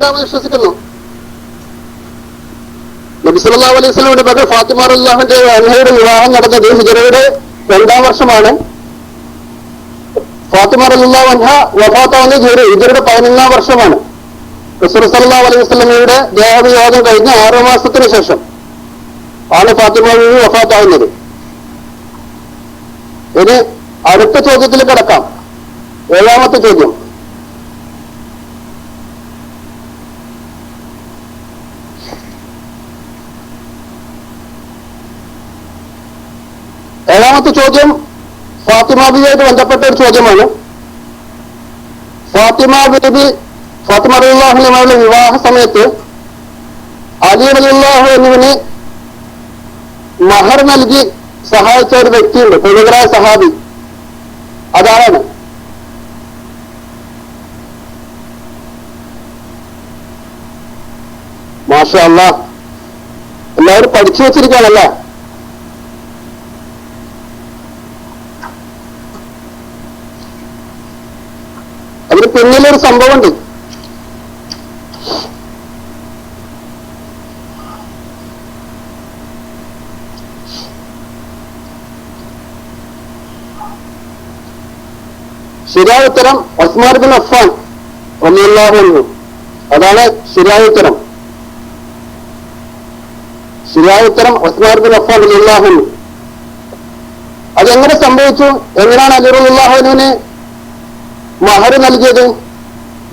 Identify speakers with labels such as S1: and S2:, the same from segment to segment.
S1: വിശ്വസിക്കുന്നു. നബി സല്ലല്ലാഹു അലൈഹി വസല്ലമയുടെ മകൾ ഫാത്തിമ റളിയല്ലാഹു അൻഹയുടെ വിവാഹം നടന്നത് ഹിജ്റയുടെ 2ാം വർഷമാണ്. ഫാത്തിമ റളിയല്ലാഹു അൻഹ വഫാത്താവുന്നത് ഹിജ്റയുടെ 11ാം വർഷമാണ്. റസൂൽ സല്ലല്ലാഹു അലൈഹി വസല്ലമയുടെ ദേഹവിയോഗം കഴിഞ്ഞ 6 മാസത്തിന് ശേഷം ആണ് ഫാത്തിമ ബീവി വഫാത്താവുന്നത്. ഇനി അടുത്ത ചോദ്യത്തിൽ കിടക്കാം. 7ാമത്തെ ചോദ്യം. ഏഴാമത്തെ ചോദ്യം ഫാത്തിമ ബീവിയായിട്ട് ബന്ധപ്പെട്ട ഒരു ചോദ്യമാണ്. ഫാത്തിമ റളിയല്ലാഹു അൻഹയുടെ വിവാഹ സമയത്ത് അലി റളിയല്ലാഹു അൻഹുവിന് മഹർ നൽകി സഹായിച്ച ഒരു വ്യക്തിയുണ്ട്, പ്രമുഖരായ സഹാബി. അതാരാണ്? മാഷാ അല്ലാഹ്, എല്ലാവരും പഠിച്ചു വെച്ചിരിക്കുകയാണല്ലേ. അതിന് പിന്നിലൊരു സംഭവമുണ്ട്. ശരിയായ ഉത്തരം ഉസ്മാൻ ബിൻ അഫ്ഫാൻ റളിയല്ലാഹു അൻഹു. അതാണ് ശരിയായ ഉത്തരം. ശരിയായ ഉത്തരം ഉസ്മാൻ ബിൻ അഫ്ഫാൻ റളിയല്ലാഹു അൻഹു. അതെങ്ങനെ സംഭവിച്ചു? എങ്ങനെയാണ് അലി റളിയല്ലാഹു അൻഹുവിന് മഹർ നൽകിയത്?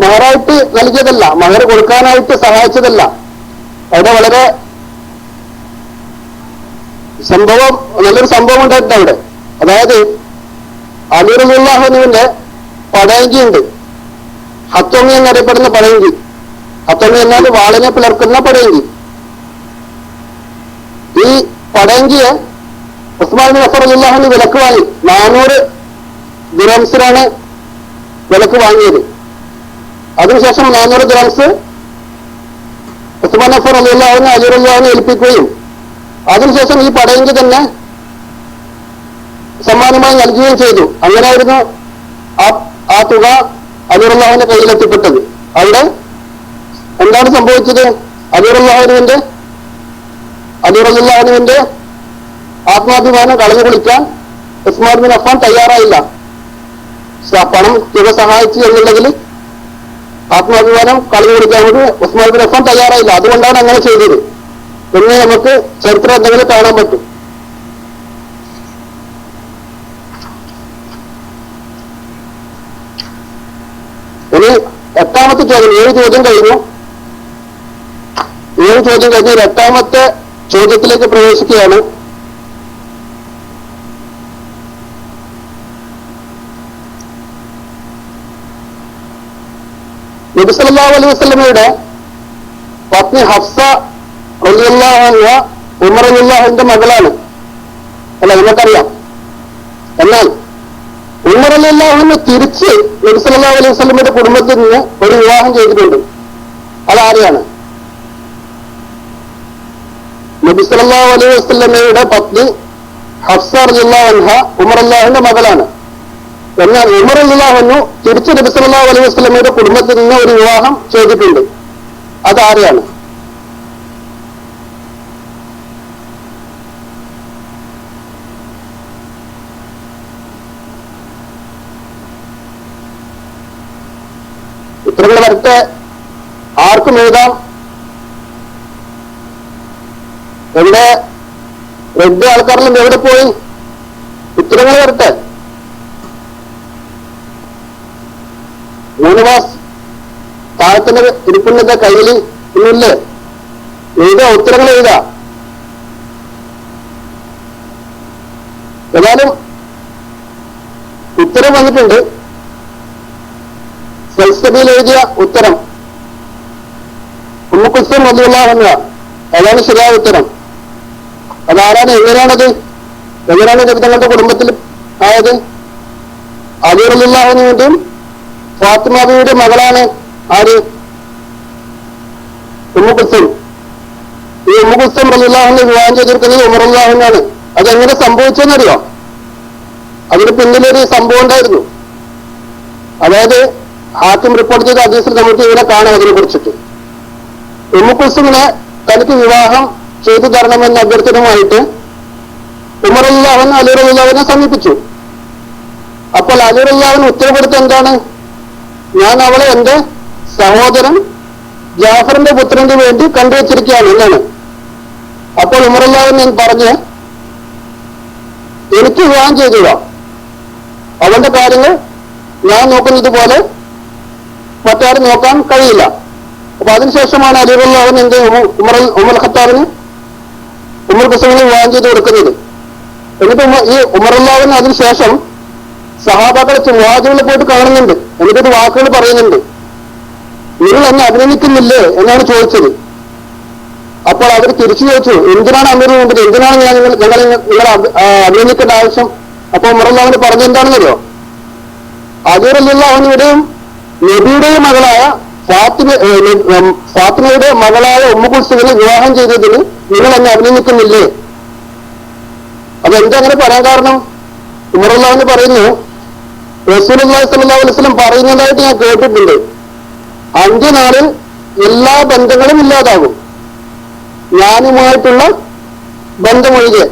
S1: മഹറായിട്ട് നൽകിയതല്ല, മഹർ കൊടുക്കാനായിട്ട് സഹായിച്ചതല്ല. അവിടെ വളരെ നല്ലൊരു സംഭവം ഉണ്ടായിട്ടുണ്ട് അവിടെ. അതായത് അലി റളിയല്ലാഹു അൻഹുവിന്റെ പടയങ്കിയുണ്ട്, ഹത്തോമി എന്നറിയപ്പെടുന്ന പടയങ്കി. ഹത്തോമി എന്നാൽ വാളിനെ പിളർക്കുന്ന പടയങ്കി. ഈ പടയങ്കിയെ ഉസ്മാൻ ബിൻ അഫ്ഫാൻ റളിയല്ലാഹു അൻഹു വിലക്ക് വാങ്ങി. 400 ദിർഹംസിനാണ് വിലക്ക് വാങ്ങിയത്. അതിനുശേഷം 400 ദിർഹംസ് ഉസ്മാൻ അഫ്ഫാൻ റളിയല്ലാഹു അൻഹു അലി റളിയല്ലാഹു അൻഹു ഏൽപ്പിക്കുകയും അതിനുശേഷം ഈ പടയങ്കി തന്നെ സമ്മാനമായി നൽകുകയും ചെയ്തു. അങ്ങനെയായിരുന്നു ആ തുക അലി റളിയല്ലാഹു അൻഹുവിന്റെ കയ്യിലെത്തിപ്പെട്ടത്. അവിടെ എന്താണ് സംഭവിച്ചത്? അലി റളിയല്ലാഹു അൻഹുവിന്റെ ആത്മാഭിമാനം കളഞ്ഞു കുളിക്കാൻ ഉസ്മാൻ ബിൻ അഫ്ഫാൻ തയ്യാറായില്ല. പണം തുക സഹായിച്ചു എന്നുള്ളതിൽ ആത്മാഭിമാനം കളഞ്ഞു കുളിക്കാൻ വേണ്ടി ഉസ്മാൻ ബിൻ അഫ്ഫാൻ തയ്യാറായില്ല. അതുകൊണ്ടാണ് അങ്ങനെ ചെയ്തത് എന്ന് നമുക്ക് ചരിത്ര എന്തെങ്കിലും കാണാൻ പറ്റും. ഇനി 8ാമത്തെ ചോദ്യം. 7 ചോദ്യം കഴിഞ്ഞു. 7 ചോദ്യം കഴിഞ്ഞ് 8ാമത്തെ ചോദ്യത്തിലേക്ക് പ്രവേശിക്കുകയാണ്. നബി സല്ലല്ലാഹു അലൈഹി വസല്ലമയുടെ പത്നി ഹഫ്സ റളിയല്ലാഹു അൻഹ ഉമർ റളിയല്ലാഹു അൻഹുവിന്റെ മകളാണ്. അല്ല, നമുക്കറിയാം. എന്നാൽ ഉമർ റളിയല്ലാഹു അൻഹു തിരിച്ച് നബി സല്ലല്ലാഹു അലൈഹി വസല്ലമയുടെ കുടുംബത്തിൽ നിന്ന് ഒരു വിവാഹം ചെയ്തിട്ടുണ്ട്. അതാരെയാണ്? നബി സല്ലല്ലാഹു അലൈഹി വസല്ലമയുടെ പത്നി ഹഫ്സ റളിയല്ലാഹു അൻഹ ഉമർ റളിയല്ലാഹു അൻഹുവിന്റെ മകളാണ്. എന്നാൽ ഉമർ റളിയല്ലാഹു അൻഹു തിരിച്ച് നബി സല്ലല്ലാഹു അലൈഹി വസല്ലമയുടെ കുടുംബത്തിൽ നിന്ന് ഒരു വിവാഹം ചെയ്തിട്ടുണ്ട്. അതാരെയാണ്? ഉത്തരങ്ങൾ വരട്ടെ. ആർക്കും എഴുതാം. എവിടെ റെഡ് ആൾക്കാരെല്ലാം എവിടെ പോയി? ഉത്തരങ്ങൾ വരട്ടെ. മൂന്നുമാസ് താഴത്തിന്റെ ഇരിപ്പിന്റെ കയ്യിൽ ഇന്നില്ലേ? എഴുതാ, ഉത്തരങ്ങൾ എഴുതാ. ഏതായാലും ഉത്തരം വന്നിട്ടുണ്ട്. ഫൽസഫയിൽ എഴുതിയ ഉത്തരം ഉമ്മു കുൽസൂം റളിയല്ലാഹു അൻഹ. അതാണ് ശരിയായ ഉത്തരം. അതാരാണ്? എങ്ങനെയാണത്? എങ്ങനെയാണ് നബി തങ്ങളുടെ കുടുംബത്തിൽ ആയത്? അലി റളിയല്ലാഹു അൻഹുവിന്റെയും ഫാത്തിമ ബീവിയുടെ മകളാണ്. ആര്? ഉമ്മു കുൽസൂം. ഈ ഉമ്മു കുൽസൂം റളിയല്ലാഹു അൻഹു വിവാഹം ചെയ്തിരിക്കുന്നത് ഉമർ റളിയല്ലാഹു അൻഹു ആണ്. അതെങ്ങനെ സംഭവിച്ചെന്നറിയോ? അതിന് പിന്നിലൊരു സംഭവം ഉണ്ടായിരുന്നു. അതായത് ഹാക്കിം റിപ്പോർട്ട് ചെയ്ത ഹദീസിൽ നമുക്ക് ഇവിടെ കാണാം അതിനെ കുറിച്ചിട്ട്. ഉമ്മു കുൽസുമിനെ തനിക്ക് വിവാഹം ചെയ്തു തരണമെന്ന അഭ്യർത്ഥനയുമായിട്ട് ഉമർ റളിയല്ലാഹു അൻഹു അലി റളിയല്ലാഹുവിനെ സമീപിച്ചു. അപ്പോൾ അലി റളിയല്ലാഹു ഉത്തരപ്പെടുത്ത എന്താണ്? ഞാൻ അവളെ എന്റെ സഹോദരൻ ജാഫറിന്റെ പുത്രന് വേണ്ടി കണ്ടുവച്ചിരിക്കുകയാണ് എന്നാണ്. അപ്പോൾ ഉമർ റളിയല്ലാഹു അൻഹു പറഞ്ഞ് എനിക്ക് വിവാഹം ചെയ്തുക, അവന്റെ കാര്യങ്ങൾ ഞാൻ നോക്കുന്നത് പോലെ മറ്റാരും നോക്കാൻ കഴിയില്ല. അപ്പൊ അതിനുശേഷമാണ് അലി റളിയല്ലാഹു അൻഹു എന്ത് ഉമർ ഖത്താബിന് ഉമർ കുൽസുമിനെ വിവാഹം ചെയ്ത് കൊടുക്കുന്നത്. എന്നിട്ട് ഈ ഉമർ റളിയല്ലാഹു അൻഹു അതിനുശേഷം സഹാബാക്കളെ മുഹാജിറുകളിൽ പോയിട്ട് കാണുന്നുണ്ട്. എന്നിട്ട് വാക്കുകൾ പറയുന്നുണ്ട്, നിങ്ങൾ എന്നെ അഭിനന്ദിക്കുന്നില്ലേ എന്നാണ് ചോദിച്ചത്. അപ്പോൾ അവർ തിരിച്ചു ചോദിച്ചു, എന്തിനാണ് അമീർ മുമ്പിൽ, എന്തിനാണ് നിങ്ങളെ അഭിനന്ദിക്കേണ്ട ആവശ്യം? അപ്പോൾ ഉമർ റളിയല്ലാഹു അൻഹു പറഞ്ഞെന്താണെന്നല്ലോ, അലി റളിയല്ലാഹു അൻഹുവിന്റെയും നബിയുടെയും മകളായ ഫാത്തിമയുടെ മകളായ ഉമ്മു കുൽസുമിനെ വിവാഹം ചെയ്തതിന് നിങ്ങൾ എന്നെ അഭിനന്ദിക്കുന്നില്ലേ? അതെന്താ അങ്ങനെ പറയാൻ കാരണം? ഉമർ റളിയല്ലാഹു അൻഹു പറയുന്നു, റസൂലുള്ളാഹി സ്വല്ലല്ലാഹു അലൈഹി വസല്ലം പറയുന്നതായിട്ട് ഞാൻ കേട്ടിട്ടുണ്ട്, അന്ത്യനാളിൽ എല്ലാ ബന്ധങ്ങളും ഇല്ലാതാകും, ഞാനുമായിട്ടുള്ള ബന്ധമൊഴികെ.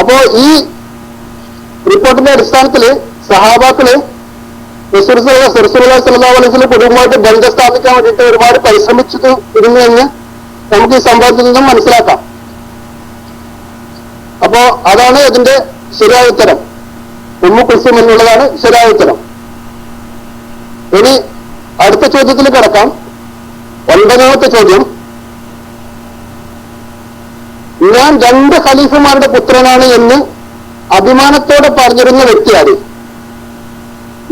S1: അപ്പോ ഈ റിപ്പോർട്ടിന്റെ അടിസ്ഥാനത്തില് സഹാബാക്കള് റസൂലുള്ളാഹി സ്വല്ലല്ലാഹു അലൈഹി വസല്ലം കുടുംബമായിട്ട് ബന്ധം സ്ഥാപിക്കാൻ വേണ്ടിയിട്ട് ഒരുപാട് പരിശ്രമിച്ചിരുന്നു എന്ന് നമുക്ക് ഈ സംഭവത്തിൽ നിന്നും മനസ്സിലാക്കാം. അപ്പോ അതാണ് ഇതിന്റെ ശരിയായ ഉത്തരം. ഉമ്മു കുൽസും എന്നുള്ളതാണ് ശരിയായ ഉത്തരം. ഇനി അടുത്ത ചോദ്യത്തിൽ കിടക്കാം. 9ാമത്തെ ചോദ്യം, ഞാൻ 2 ഖലീഫമാരുടെ പുത്രനാണ് എന്ന് അഭിമാനത്തോടെ പറഞ്ഞിരുന്ന വ്യക്തി ആര്?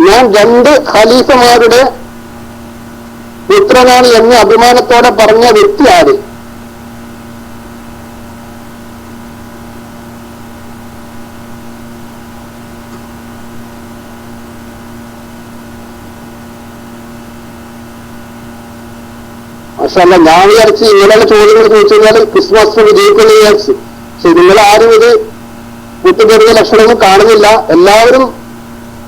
S1: ഞാൻ 2 ഖലീഫമാരുടെ പുത്രനാണ് എന്ന് അഭിമാനത്തോടെ പറഞ്ഞ വ്യക്തി ആര്? മാഷാഅല്ലാഹ്, ഞാൻ വിചാരിച്ച് ഇങ്ങനെയുള്ള ചോദ്യങ്ങൾ ചോദിച്ചു കഴിഞ്ഞാൽ ക്രിസ്മസ് വിജയിക്കുമെന്ന് വിചാരിച്ചു. പക്ഷെ നിങ്ങൾ ആരും ഇത് കൂട്ടുകയറിയ ലക്ഷണമൊന്നും കാണുന്നില്ല. എല്ലാവരും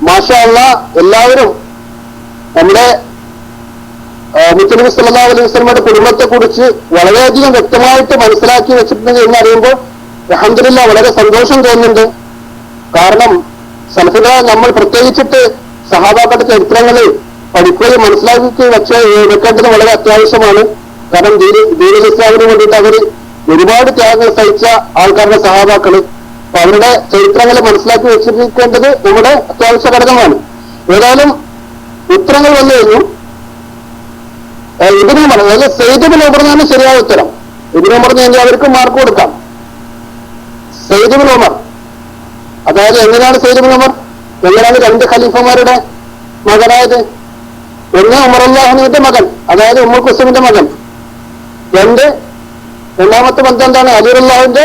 S1: മാഷാഅല്ലാഹ്, എല്ലാവരും നമ്മുടെ മുത്തനബി സല്ലല്ലാഹു അലൈഹി വസല്ലമയുടെ കുടുംബത്തെ കുറിച്ച് വളരെയധികം വ്യക്തമായിട്ട് മനസ്സിലാക്കി വെച്ചിട്ടുണ്ട് എന്ന് അറിയുമ്പോൾ അൽഹംദുലില്ലാഹ് വളരെ സന്തോഷം തോന്നുന്നുണ്ട്. കാരണം സലഫുകൾ നമ്മൾ പ്രത്യേകിച്ചിട്ട് സഹാബാക്കളുടെ ചരിത്രങ്ങൾ പഠിക്കുകയും മനസ്സിലാക്കി വെക്കേണ്ടത് വളരെ അത്യാവശ്യമാണ്. കാരണം ദീനുൽ ഇസ്ലാമിന് വേണ്ടിയിട്ട് അവർ ഒരുപാട് ത്യാഗങ്ങൾ സഹിച്ച ആൾക്കാരുടെ സഹാബാക്കള്, അപ്പൊ അവരുടെ ചരിത്രങ്ങൾ മനസ്സിലാക്കി വെച്ചിരിക്കേണ്ടത് നമ്മുടെ അത്യാവശ്യ ഘടകമാണ്. ഏതായാലും ഉത്തരങ്ങൾ വന്നു കഴിഞ്ഞു. ഇബ്നു ഉമർ, അതായത് സയ്യിദ് ഇബ്നു ഉമർ എന്നാണ് ശരിയായ ഉത്തരം. ഇബ്നു ഉമർ എന്ന് കഴിഞ്ഞാൽ അവർക്ക് മാർക്ക് കൊടുക്കാം. സയ്യിദ് ഇബ്നു ഉമർ, അതായത് എങ്ങനെയാണ് സയ്യിദ് ഇബ്നു ഉമർ, എങ്ങനെയാണ് 2 ഖലീഫമാരുടെ മകനായത്? ഒന്ന് ഉമർ റളിയല്ലാഹു അൻഹുവിന്റെ മകൻ, അതായത് ഉമ്മു കുൽസുമിന്റെ മകൻ. രണ്ടാമത്തെ ബന്ധം എന്താണ്? അലി റളിയല്ലാഹുവിന്റെ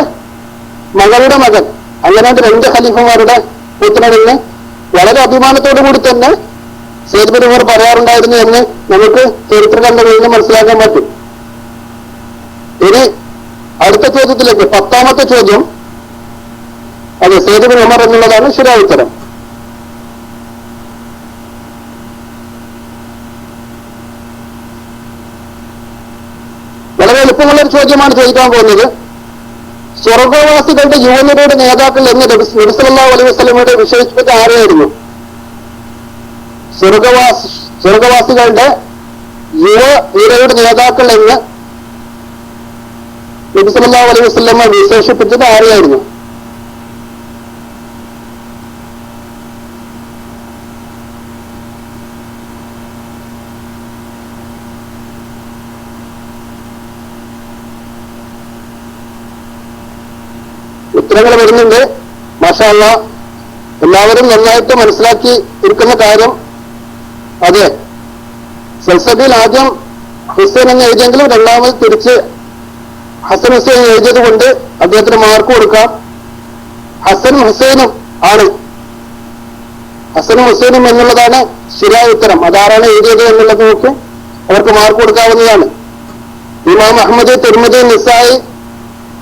S1: മകളുടെ മകൻ. അങ്ങനെയാണ് 2 ഖലീഫമാരുടെ പുത്രനെന്ന് വളരെ അഭിമാനത്തോടു കൂടി തന്നെ സയ്യിദ് ഇബ്നു ഉമർ പറയാറുണ്ടായിരുന്നു എന്ന് നമുക്ക് ചരിത്ര ഗ്രന്ഥങ്ങളിൽ നിന്ന് മനസ്സിലാക്കാൻ പറ്റും. ഇനി അടുത്ത ചോദ്യത്തിലേക്ക്, 10ാമത്തെ ചോദ്യം. അതെ, സയ്യിദ് ഇബ്നു ഉമർ എന്നുള്ളതാണ് ശരിയായ ഉത്തരം. വളരെ എളുപ്പമുള്ള ഒരു ചോദ്യമാണ് ചോദിക്കാൻ പോകുന്നത്. സ്വർഗവാസികളുടെ യുവനിരയുടെ നേതാക്കൾ എന്ന് നബി സല്ലല്ലാഹു അലൈഹി വസല്ലമയുടെ വിശേഷിപ്പിച്ച ആരെയായിരുന്നു? സ്വർഗവാസികളുടെ യുവനിരയുടെ നേതാക്കൾ എന്ന് നബി സല്ലല്ലാഹു അലൈഹി വസല്ലമ വിശേഷിപ്പിച്ചത് ആരെയായിരുന്നു? ഉത്തരങ്ങൾ വരുന്നുണ്ട്. മാഷാ അല്ലാഹ്, എല്ലാവരും നന്നായിട്ട് മനസ്സിലാക്കി ഇരിക്കുന്ന കാര്യം. അതെ, സൽസബിൽ ആദ്യം ഹുസൈൻ എന്ന് എഴുതിയെങ്കിലും രണ്ടാമത് തിരിച്ച് ഹസൻ ഹുസൈൻ എഴുതിയത് കൊണ്ട് അദ്ദേഹത്തിന് മാർക്ക് കൊടുക്കാം. ഹസനും ഹുസൈനും ആണ്, ഹസനും ഹുസൈനും എന്നുള്ളതാണ് ശരിയായ ഉത്തരം. അതാരാണ് എഴുതിയത് എന്നുള്ളത് നോക്കി അവർക്ക് മാർക്ക് കൊടുക്കാവുന്നതാണ്. ഇമാം അഹ്മദ്, തിർമിദി, നിസായി,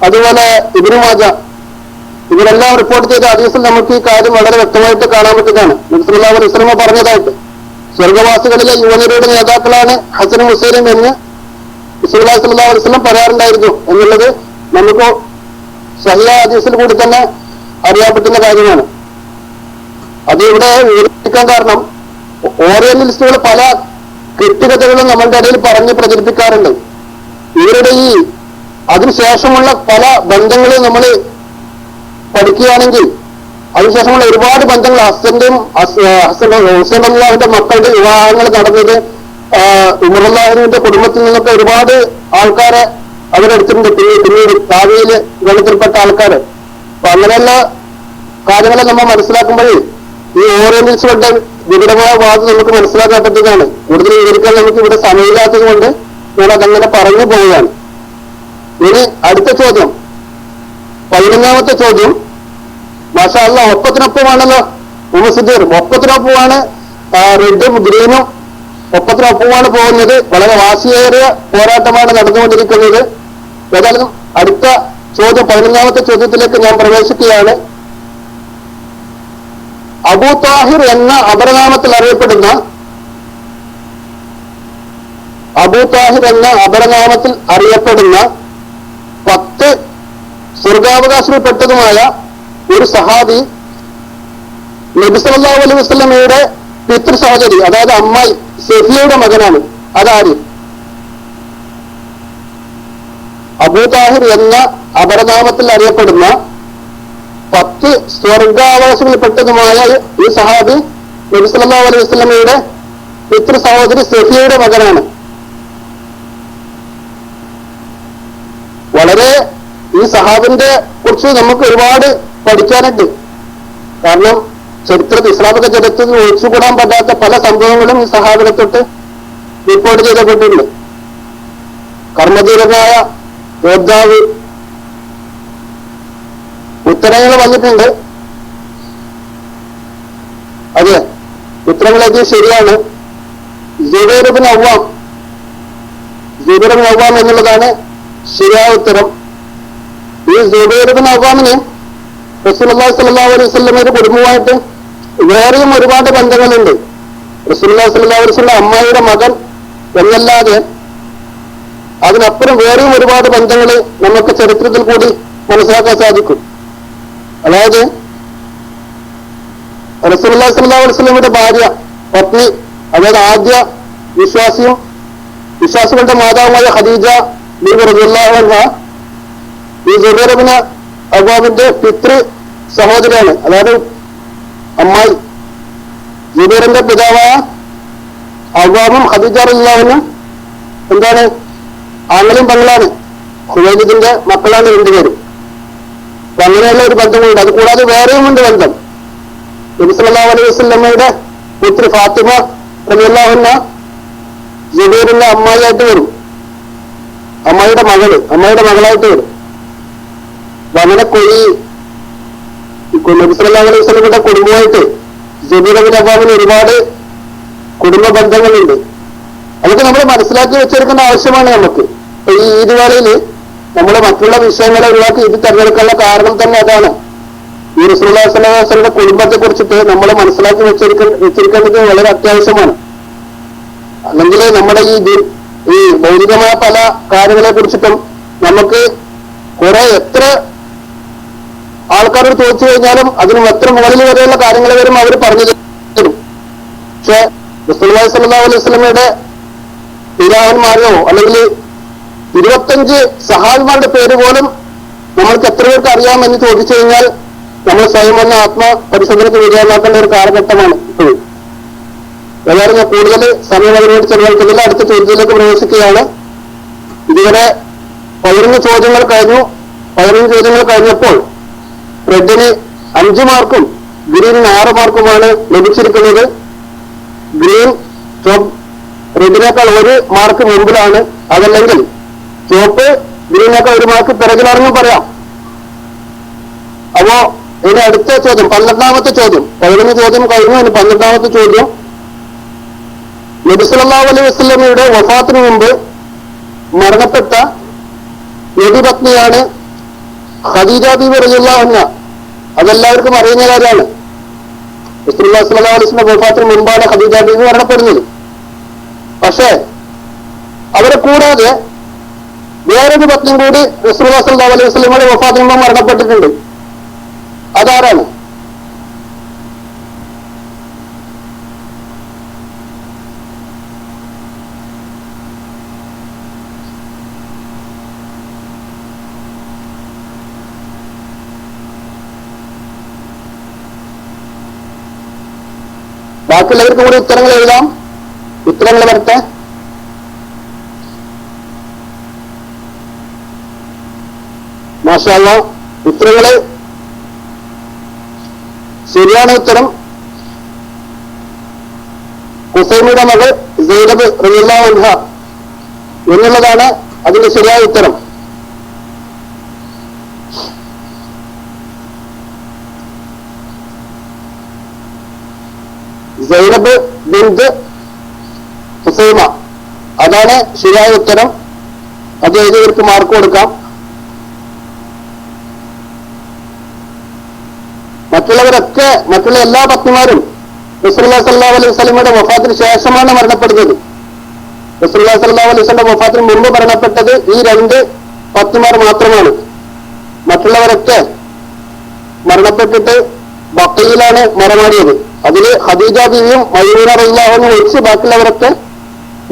S1: അതുപോലെ ഇബ്നു മാജ ഇവരെല്ലാം റിപ്പോർട്ട് ചെയ്ത ഹദീസിൽ നമുക്ക് ഈ കാര്യം വളരെ വ്യക്തമായിട്ട് കാണാൻ പറ്റുന്നതാണ്. നബി സല്ലല്ലാഹു അലൈഹി വസല്ലം പറഞ്ഞതായിട്ട് സ്വർഗവാസികളിലെ യുവനിരയുടെ നേതാക്കളാണ് ഹസനും ഹുസൈനും എന്ന് റസൂലുള്ളാഹി സ്വല്ലല്ലാഹു അലൈഹി വസല്ലം പറയാറുണ്ടായിരുന്നു എന്നുള്ളത് നമുക്ക് സഹിഹ ഹദീസിൽ കൂടി തന്നെ അറിയാൻ കാര്യമാണ്. അത് ഇവിടെ വിവരിക്കാൻ കാരണം ഓറിയന്റലിസ്റ്റുകൾ പല കെട്ടുകഥകളും നമ്മളുടെ ഇടയിൽ പറഞ്ഞ് പ്രചരിപ്പിക്കാറുണ്ട്. ഇവരുടെ ഈ അതിനുശേഷമുള്ള പല ബന്ധങ്ങൾ നമ്മൾ പഠിക്കുകയാണെങ്കിൽ അതിനുശേഷമുള്ള ഒരുപാട് ബന്ധങ്ങൾ ഹുസൈൻ അള്ളാഹുവിന്റെ മക്കളുടെ വിവാഹങ്ങൾ നടന്നത് ഉമർ അള്ളാഹുവിന്റെ കുടുംബത്തിൽ നിന്നൊക്കെ ഒരുപാട് ആൾക്കാരെ അവരെടുത്തിട്ടുണ്ട്. പിന്നീട് ഭാവിയില് ഗണത്തിൽപ്പെട്ട ആൾക്കാര്. അപ്പൊ അങ്ങനെയുള്ള കാര്യങ്ങളെ നമ്മൾ മനസ്സിലാക്കുമ്പോൾ ഈ ഓറിയന്റൽസുകളുടെ വിപുലമായ വാദം നമുക്ക് മനസ്സിലാക്കാൻ പറ്റുന്നതാണ്. കൂടുതൽ വിവരിക്കാൻ നമുക്ക് ഇവിടെ സമയമില്ലാത്തത് കൊണ്ട് ഞാൻ അതങ്ങനെ പറഞ്ഞു പോവുകയാണ്. ഇനി അടുത്ത ചോദ്യം, 11ാമത്തെ ചോദ്യം. മാഷാ അല്ലാഹ് ഒപ്പത്തിനൊപ്പമാണല്ലോ ഉമസുദ്ദീർ, ഒപ്പത്തിനൊപ്പമാണ് റെഡും ഗ്രീനും ഒപ്പത്തിനൊപ്പമാണ് പോകുന്നത്. വളരെ വാശിയേറിയ പോരാട്ടമാണ് നടന്നുകൊണ്ടിരിക്കുന്നത്. ഏതായാലും അടുത്ത ചോദ്യം 11ാമത്തെ ചോദ്യത്തിലേക്ക് ഞാൻ പ്രവേശിക്കുകയാണ്. അബൂ താഹിർ എന്ന അപരനാമത്തിൽ അറിയപ്പെടുന്ന 10 സ്വർഗാവകാശിൽപ്പെട്ടതുമായ ഒരു സഹാബി നബി സല്ലല്ലാഹു അലൈഹി വസല്ലമയുടെ പിതൃ സഹോദരി, അതായത് അമ്മായി സഫിയയുടെ മകനാണ്. അതാര്? അബൂ താഹിർ എന്ന അപരനാമത്തിൽ അറിയപ്പെടുന്ന 10 സ്വർഗാവകാശിൽപ്പെട്ടതുമായ ഈ സഹാബി നബി സല്ലല്ലാഹു അലൈഹി വസല്ലമയുടെ പിതൃ സഹോദരി സഫിയയുടെ മകനാണ്. വളരെ ഈ സഹാബിന്റെ കുറിച്ച് നമുക്ക് ഒരുപാട് പഠിക്കാനുണ്ട്. കാരണം ഇസ്ലാമിക ചരിത്രത്തിൽ ഒഴിച്ചുകൂടാൻ പറ്റാത്ത പല സംഭവങ്ങളും ഈ സഹാബിനെ തൊട്ട് റിപ്പോർട്ട് ചെയ്യപ്പെട്ടിട്ടുണ്ട്. കർമ്മധീരനായ യോദ്ധാവ്. ഉത്തരങ്ങൾ വന്നിട്ടുണ്ട്. അതെ, ഉത്തരങ്ങളത് ശരിയാണ്. സുബൈർ ഇബ്നു അവ്വാം എന്നുള്ളതാണ് ശരിയായ ഉത്തരം. ഈ സുബൈർ ഇബ്നു അവ്വാമിന് റസൂലുള്ളാഹി സ്വല്ലല്ലാഹു അലൈഹി വസല്ലമയുടെ കുടുംബമായിട്ട് വേറെയും ഒരുപാട് ബന്ധങ്ങളുണ്ട്. റസൂലുള്ളാഹി സ്വല്ലല്ലാഹു അലൈഹി വസല്ലം അമ്മായിയുടെ മകൻ എന്നല്ലാതെ അതിനപ്പുറം വേറെയും ഒരുപാട് ബന്ധങ്ങൾ നമുക്ക് ചരിത്രത്തിൽ കൂടി മനസ്സിലാക്കാൻ സാധിക്കും. അതായത് റസൂലുള്ളാഹി സ്വല്ലല്ലാഹു അലൈഹി വസല്ലമയുടെ ഭാര്യ, പത്നി, അതായത് ആദ്യ വിശ്വാസികളുടെ മാതാവുമായ ഖദീജ ബീവി റളിയല്ലാഹു അൻഹ ഈ സുബൈർ ഇബ്നു അവ്വാമിന്റെ പിതൃ സഹോദരിയാണ്. അതായത് അമ്മായി. സുബൈറിന്റെ പിതാവായ അവ്വാമും ഖദീജ റളിയല്ലാഹു അൻഹ എന്താണ്? ആങ്ങളും പെങ്ങളാണ്. ഖുവൈലിദിന്റെ മക്കളാണ് രണ്ടുപേരും. അപ്പൊ അങ്ങനെയുള്ള ഒരു ബന്ധമുണ്ട്. അത് കൂടാതെ വേറെയും ഉണ്ട് ബന്ധം. നബി സല്ലല്ലാഹു അലൈഹി വസല്ലമയുടെ പുത്രി ഫാത്തിമ റളിയല്ലാഹു അൻഹ സുബൈറിന്റെ അമ്മായിയായിട്ട് വരും. അമ്മായിയുടെ മകളായിട്ട് വരും. അങ്ങനെ നബി സല്ലല്ലാഹു അലൈഹി വസല്ലമയുടെ കുടുംബമായിട്ട് സുബൈർ ഇബ്നു അവ്വാമിന് ഒരുപാട് കുടുംബ ബന്ധങ്ങളുണ്ട്. അതൊക്കെ നമ്മൾ മനസ്സിലാക്കി വെച്ചെടുക്കേണ്ട ആവശ്യമാണ് നമുക്ക്. ഈ ഈദ് വേളയില് നമ്മൾ മറ്റുള്ള വിഷയങ്ങളെ ഒഴിവാക്കി ഇത് തെരഞ്ഞെടുക്കാനുള്ള കാരണം തന്നെ അതാണ്. ഈ റസൂലുള്ളാഹി സ്വല്ലല്ലാഹു അലൈഹി വസല്ലമയുടെ കുടുംബത്തെ കുറിച്ചിട്ട് നമ്മൾ മനസ്സിലാക്കി വെച്ചിരിക്കേണ്ടത് വളരെ അത്യാവശ്യമാണ്. അല്ലെങ്കിൽ നമ്മുടെ ഈ ഭൗതികമായ പല കാര്യങ്ങളെ കുറിച്ചിട്ടും നമുക്ക് എത്ര ആൾക്കാരോട് ചോദിച്ചു കഴിഞ്ഞാലും അതിനും എത്ര മുകളിൽ വരെയുള്ള കാര്യങ്ങൾ വരും അവർ പറഞ്ഞു തരും. പക്ഷെ റസൂലുള്ളാഹി സ്വല്ലല്ലാഹു അലൈഹി വസല്ലമയുടെ പിതാക്കന്മാരെയോ അല്ലെങ്കിൽ 25 സഹാബിമാരുടെ പേര് പോലും നമ്മൾക്ക് എത്ര പേർക്ക് അറിയാമെന്ന് ചോദിച്ചു കഴിഞ്ഞാൽ നമ്മൾ സ്വയം വന്ന ആത്മപരിശോധനയ്ക്ക് വിധേയമാക്കേണ്ട ഒരു കാലഘട്ടമാണ് ഇപ്പോഴും. ഏതായാലും ഞാൻ കൂടുതൽ സമയം അതിനോട് ചെലവഴിക്കുന്നില്ല. അടുത്ത ചോദ്യത്തിലേക്ക് പ്രവേശിക്കുകയാണ്. ഇതുവരെ 11 ചോദ്യങ്ങൾ കഴിഞ്ഞു. 11 ചോദ്യങ്ങൾ കഴിഞ്ഞപ്പോൾ റെഡിന് 5 മാർക്കും ഗ്രീനിന് 6 മാർക്കുമാണ് ലഭിച്ചിരിക്കുന്നത്. ഗ്രീൻ റെഡിനേക്കാൾ 1 മാർക്ക് മുമ്പിലാണ്. അതല്ലെങ്കിൽ ചുവപ്പ് ഗ്രീനേക്കാൾ 1 മാർക്ക് പിറകിലാണെന്നും പറയാം. അപ്പോ ഇനി അടുത്ത ചോദ്യം 12ാമത്തെ ചോദ്യം. 11 ചോദ്യം കഴിഞ്ഞു. ഇനി 12ാമത്തെ ചോദ്യം. നബി സല്ലല്ലാഹു അലൈഹി വസല്ലമയുടെ വഫാത്തിന് മുമ്പ് മരണപ്പെട്ട നബിപത്നിയാണ് ഖദീജ ബീവി റളിയല്ലാഹു അൻഹ. അതെല്ലാവർക്കും അറിയുന്ന കാര്യമാണ്. റസൂലുള്ളാഹി സ്വല്ലല്ലാഹു അലൈഹി വസല്ലം വഫാത്തിന് മുമ്പാണ് ഖദീജ ബീവി മരണപ്പെടുന്നത്. പക്ഷേ അവരെ കൂടാതെ വേറൊരു പത്നിയും കൂടി റസൂലുള്ളാഹി സ്വല്ലല്ലാഹു അലൈഹി വസല്ലമയുടെ വഫാത്തിന് മുമ്പ് മരണപ്പെട്ടിട്ടുണ്ട്. അതാരാണ്? ബാക്കിയുള്ളവർക്ക് കൂടി ഉത്തരങ്ങൾ എഴുതാം. ഉത്തരങ്ങൾ വരട്ടെ. മാഷാ അല്ലാഹ്, ഉത്തരങ്ങള് ശരിയാണ്. ഉത്തരം ഹുസൈനയുടെ മകൾ സൈനബ് റളിയല്ലാഹു അൻഹ എന്നുള്ളതാണ് അതിന്റെ ശരിയായ ഉത്തരം. സൈനബ് ബിൻത് ഹുസൈമ, അതാണ് ശരിയായ ഉത്തരം. അത് എഴുതിയവർക്ക് മാർക്ക് കൊടുക്കാം. മറ്റുള്ള എല്ലാ പത്നിമാരും റസൂലുള്ളാഹി സ്വല്ലല്ലാഹു അലൈഹി വസല്ലമയുടെ വഫാത്തിന് ശേഷമാണ് മരണപ്പെടുന്നത്. റസൂലുള്ളാഹി സ്വല്ലല്ലാഹു അലൈഹി വസല്ലമയുടെ വഫാത്തിന് മുമ്പ് മരണപ്പെട്ടത് ഈ 2 പത്നിമാർ മാത്രമാണ്. മറ്റുള്ളവരൊക്കെ മരണപ്പെട്ടിട്ട് ബഖയിലാണ് മറമാടിയത്. അതില് ഖദീജ ബീവിയും മൈമൂന റളിയല്ലാഹു അൻഹ ഒഴിച്ച് ബാക്കിയുള്ളവരൊക്കെ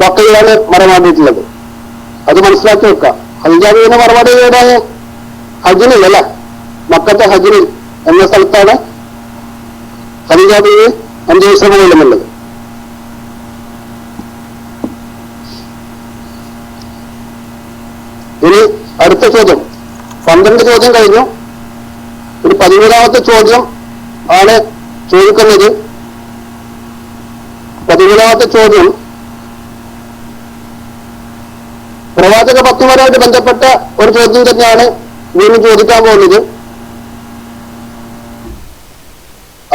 S1: ബഖയിലാണ് മറമാടിയിട്ടുള്ളത്. അത് മനസ്സിലാക്കി വെക്കാം. ഖദീജ ബീവിനെ മറമാടിയത് എവിടെയാണ്? ഹജ്ജിനിൽ അല്ല, മക്കത്തെ ഹജ്ജിനിൽ എന്ന സ്ഥലത്താണ് ഖദീജ ബീവി അന്ത്യവിശ്രമങ്ങളുള്ളത്. ഇനി അടുത്ത ചോദ്യം. 12 ചോദ്യം കഴിഞ്ഞു. ഒരു 13ാമത്തെ ചോദ്യം ആണ് ചോദിക്കുന്നത്. 13ാമത്തെ ചോദ്യം പ്രവാചക പത്നിമാരുമായിട്ട് ബന്ധപ്പെട്ട ഒരു ചോദ്യം തന്നെയാണ് വീണ്ടും ചോദിക്കാൻ പോകുന്നത്.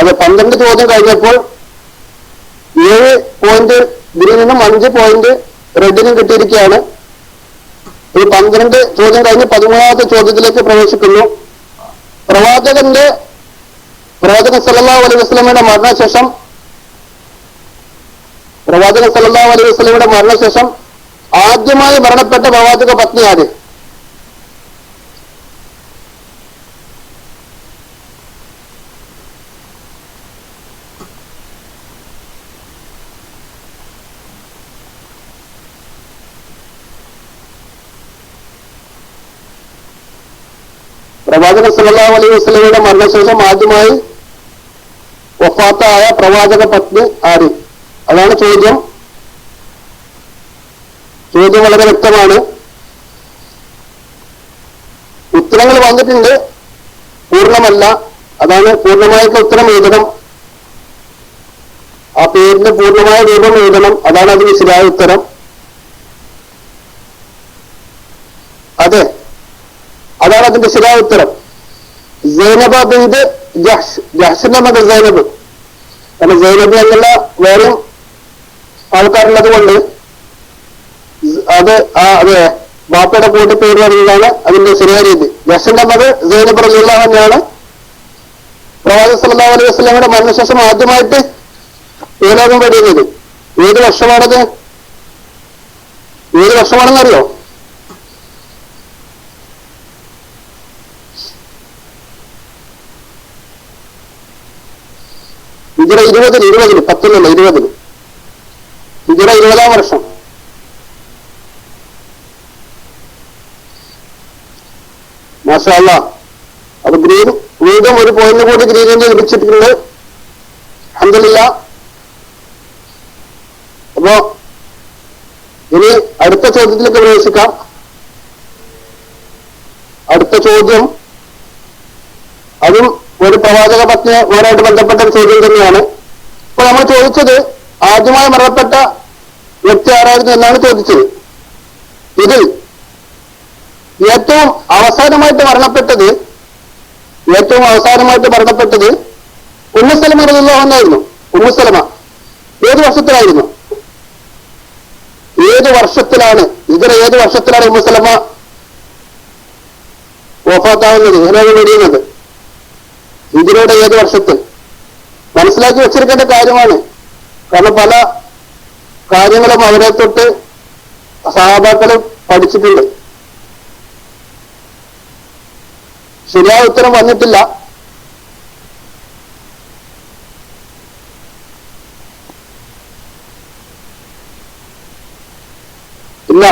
S1: അത് 12 ചോദ്യം കഴിഞ്ഞപ്പോൾ 7 പോയിന്റ് ഗ്രീനിനും 5 പോയിന്റ് റെഡിനും കിട്ടിയിരിക്കുകയാണ്. ഈ 12 ചോദ്യം കഴിഞ്ഞ് 13ാമത്തെ ചോദ്യത്തിലേക്ക് പ്രവേശിക്കുന്നു. പ്രവാചകൻ സല്ലല്ലാഹു അലൈഹി വസല്ലമയുടെ മരണശേഷം ആദ്യമായി മരണപ്പെട്ട പ്രവാചക പത്നി ആര്? പ്രവാചകൻ സല്ലല്ലാഹു അലൈഹി വസല്ലമയുടെ മരണശേഷം ആദ്യമായി വഫാത്തായ പ്രവാചക പത്നി ആര്? അതാണ് ചോദ്യം. ചോദ്യം വളരെ വ്യക്തമാണ്. ഉത്തരങ്ങൾ വന്നിട്ടുണ്ട്, പൂർണ്ണമല്ല. അതാണ് പൂർണ്ണമായിട്ടുള്ള ഉത്തരം എഴുതണം. ആ പേരിന്റെ പൂർണ്ണമായ രൂപം എഴുതണം. അതാണ് അതിന് ശരിയായ ഉത്തരം. അതെ, അതാണ് അതിന്റെ ശരിയായ ഉത്തരം. സൈനബ ബിൻത് ജഹ്ഷിന്റെ മകൾ സൈനബ്. കാരണം സൈനബ് എന്നുള്ള വേറെ ആൾക്കാരുള്ളത് കൊണ്ട് അതെ ബാപ്പയുടെ കൂട്ടി പേര് പറയുന്നതാണ് അതിന്റെ ശരിയായ രീതി. ജഹ്ഷിന്റെ മകൾ സൈനബ് റളിയല്ലാഹു അൻഹയാണ് പ്രവാചകൻ സല്ലല്ലാഹു അലൈഹി വസല്ലമയുടെ മരണശേഷം ആദ്യമായിട്ട് ഏലോകം വെടിയുന്നത്. ഏത് വർഷമാണത്? ഏത് വർഷമാണെന്നറിയോ? ഹിജ്റ 20 10 20 ഹിജ്റ 20-ാം വർഷം. മാഷാ അല്ലാഹ്. അത് ഗ്രീൻ വീണ്ടും ഒരു പോയിന്റ് കൂടി ഗ്രീനിന് ലഭിച്ചിട്ടുണ്ട്. അൽഹംദുലില്ലാഹ്. അപ്പോ ഇനി അടുത്ത ചോദ്യത്തിലേക്ക് പ്രവേശിക്കാം. അടുത്ത ചോദ്യം അതും ഒരു പ്രവാചക പത്നിയുമായിട്ട് ബന്ധപ്പെട്ട ഒരു ചോദ്യം തന്നെയാണ്. അപ്പൊ നമ്മൾ ചോദിച്ചത് ആദ്യമായി മരണപ്പെട്ട വ്യക്തി ആരായിരുന്നു എന്നാണ് ചോദിച്ചത്. ഇതിൽ ഏറ്റവും അവസാനമായിട്ട് മരണപ്പെട്ടത് ഉമ്മു സലമ റളിയല്ലാഹു അൻഹ ആയിരുന്നു. ഉമ്മു സലമ ഏത് വർഷത്തിലായിരുന്നു? ഏത് വർഷത്തിലാണ് ഉമ്മു സലമ വഫാത്താവുന്നത്, ഏതാണ് വെടിയുന്നത്? ഹിജ്റയുടെ ഏത് വർഷത്തിൽ? മനസ്സിലാക്കി വെച്ചിരിക്കേണ്ട കാര്യമാണ്. കാരണം പല കാര്യങ്ങളും അവരെ തൊട്ട് സഹാബാക്കളും പഠിച്ചിട്ടുണ്ട്. ശരിയായ ഉത്തരം വന്നിട്ടില്ല. ഇല്ല,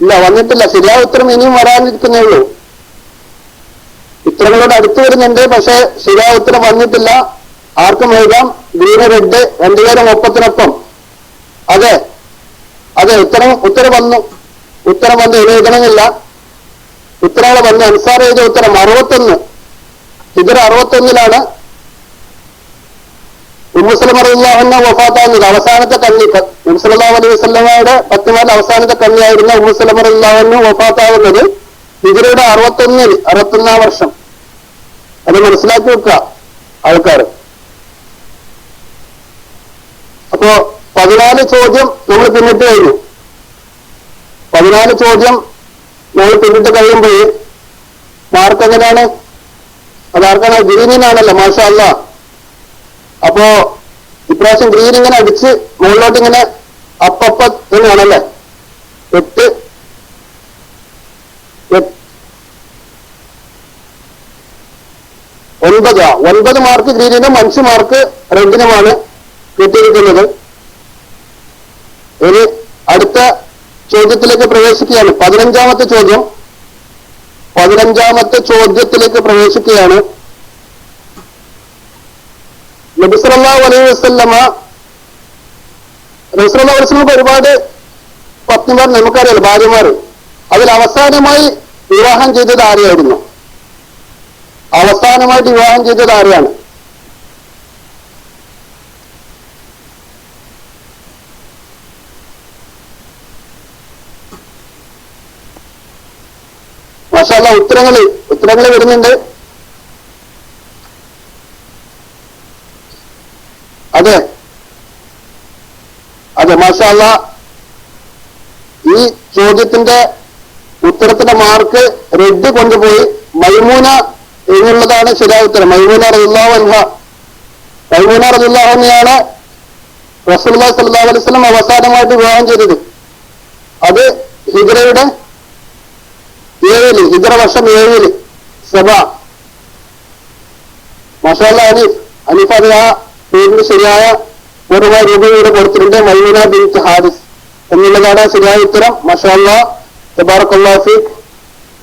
S1: ഇല്ല വന്നിട്ടില്ല. ശരിയായ ഉത്തരം ഇനിയും വരാനിരിക്കുന്നേ ഉള്ളൂ. ഉത്തരങ്ങളോട് അടുത്ത് വരുന്നുണ്ട്, പക്ഷെ ശരിയായ ഉത്തരം വന്നിട്ടില്ല. ആർക്കും എഴുതാം. ഗ്രീന് റെഡ് രണ്ടുപേരും ഒപ്പത്തിനൊപ്പം. അതെ അതെ, ഉത്തരം വന്നു. ഉത്തരം വന്ന് എഴുതണമെന്നില്ല. ഉത്തരങ്ങൾ വന്ന് അൻസാർ എഴുതിയ ഉത്തരം 61. ഹിജ്റ 61 ഉമ്മു സലമ റളിയല്ലാഹു അൻഹ വഫാത്താകുന്നത്. അവസാനത്തെ കന്നി, നബി സല്ലല്ലാഹു അലൈഹി വസല്ലമയുടെ പത്നിമാരിൽ അവസാനത്തെ കന്യായിരുന്ന ഉമ്മു സലമ റളിയല്ലാഹു അൻഹ വഫാത്താകുന്നത് ഹിജ്റയുടെ 61-ാം വർഷം. അത് മനസ്സിലാക്കി വെക്കുക ആൾക്കാർ. അപ്പോ 14 ചോദ്യം നമ്മൾ പിന്നിട്ട് കഴിഞ്ഞു. 14 ചോദ്യം നമ്മൾ പിന്നിട്ട് കഴിയുമ്പോൾ മാർക്ക് എങ്ങനെയാണ്? അതാർക്കാണ്? ഗ്രീനിനാണല്ലോ, മാഷാ അല്ലാഹ്. അപ്പോ ഇപ്രാവശ്യം ഗ്രീൻ ഇങ്ങനെ അടിച്ച് മുകളിലോട്ട് ഇങ്ങനെ അപ്പപ്പ എന്നാണല്ലേ. 9 മാർക്ക് ഗ്രീനിനും 5 മാർക്ക് റെഡിനുമാണ് കിട്ടിയിരിക്കുന്നത്. ഇനി അടുത്ത ചോദ്യത്തിലേക്ക് പ്രവേശിക്കുകയാണ്. 15-ാമത്തെ ചോദ്യത്തിലേക്ക് പ്രവേശിക്കുകയാണ്. നബി സല്ലല്ലാഹു അലൈഹി വസല്ലമ ഒരുപാട് പത്നിമാർ നമുക്കറിയാലോ, ഭാര്യമാർ. അതിൽ അവസാനമായി വിവാഹം ചെയ്തത് ആരെയായിരുന്നു? അവസാനമായിട്ട് വിവാഹം ചെയ്തത് ആരെയാണ്? മാഷാ അല്ലാഹ്, ഉത്തരങ്ങൾ വരുന്നുണ്ട്. അതെ മാഷാ അല്ലാഹ്, ഈ ചോദ്യത്തിന്റെ ഉത്തരത്തിന്റെ മാർക്ക് റെഡ് കൊണ്ടുപോയി മൈമൂന എന്നുള്ളതാണ് ശരിയായ ഉത്തരം. മൈമൂന റളിയല്ലാഹു അൻഹയാണ് റസൂലുള്ളാഹി സ്വല്ലല്ലാഹു അലൈഹി വസല്ലം അവസാനമായിട്ട് വിവാഹം ചെയ്തത്. അത് ഹിജ്റയുടെ 7, ഹിജ്റ വർഷം 7 സബ. മാഷാ അല്ലാഹ്, അനീഫ് അത് ആ പേരിന് ശരിയായ പൂർണ്ണമായ രൂപം ഇവിടെ കൊടുത്തിട്ടുണ്ട്. മൈമൂന ബിൻത് ഹാരിസ് എന്നുള്ളതാണ് ശരിയായ ഉത്തരം. മാഷാ അല്ലാഹ്, തബാറക്കല്ലാഹു ഫീക്.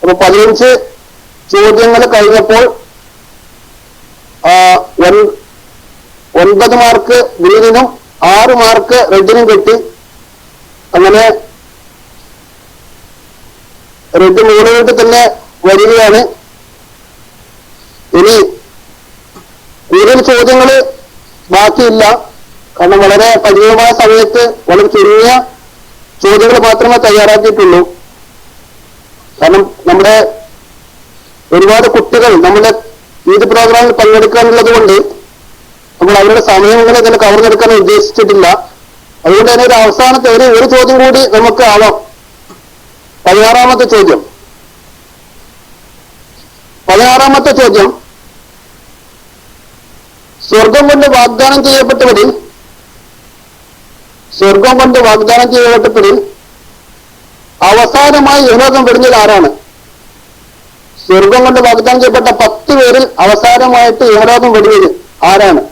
S1: അപ്പൊ 15 ചോദ്യങ്ങൾ കഴിഞ്ഞപ്പോൾ 9 മാർക്ക് ഗ്രീനിനും 6 മാർക്ക് റെഡിനും കിട്ടി. അങ്ങനെ റെഡ് മുകളിലോട്ട് തന്നെ വരികയാണ്. ഇനി കൂടുതൽ ചോദ്യങ്ങൾ ബാക്കിയില്ല. കാരണം വളരെ പരിമിതമായ സമയത്ത് വളരെ ചുരുങ്ങിയ ചോദ്യങ്ങൾ മാത്രമേ തയ്യാറാക്കിയിട്ടുള്ളൂ. കാരണം നമ്മുടെ ഒരുപാട് കുട്ടികൾ നമ്മുടെ ഈദ് പ്രോഗ്രാമിൽ പങ്കെടുക്കാനുള്ളത് കൊണ്ട് നമ്മൾ അവരുടെ സമയങ്ങളെ തന്നെ കവർന്നെടുക്കാൻ ഉദ്ദേശിച്ചിട്ടില്ല. അതുകൊണ്ട് തന്നെ ഒരു അവസാനത്തെ ഒരു ചോദ്യം കൂടി നമുക്ക് ആവാം. 16-ാമത്തെ ചോദ്യം, സ്വർഗം കൊണ്ട് വാഗ്ദാനം ചെയ്യപ്പെട്ടവരിൽ അവസാനമായി ഇഹ്റാം വെടിഞ്ഞത് ആരാണ്? സ്വർഗം കൊണ്ട് വാഗ്ദാനം ചെയ്യപ്പെട്ട 10 പേരിൽ അവസാനമായിട്ട് ഇഹ്റാം വെടിഞ്ഞത് ആരാണ്?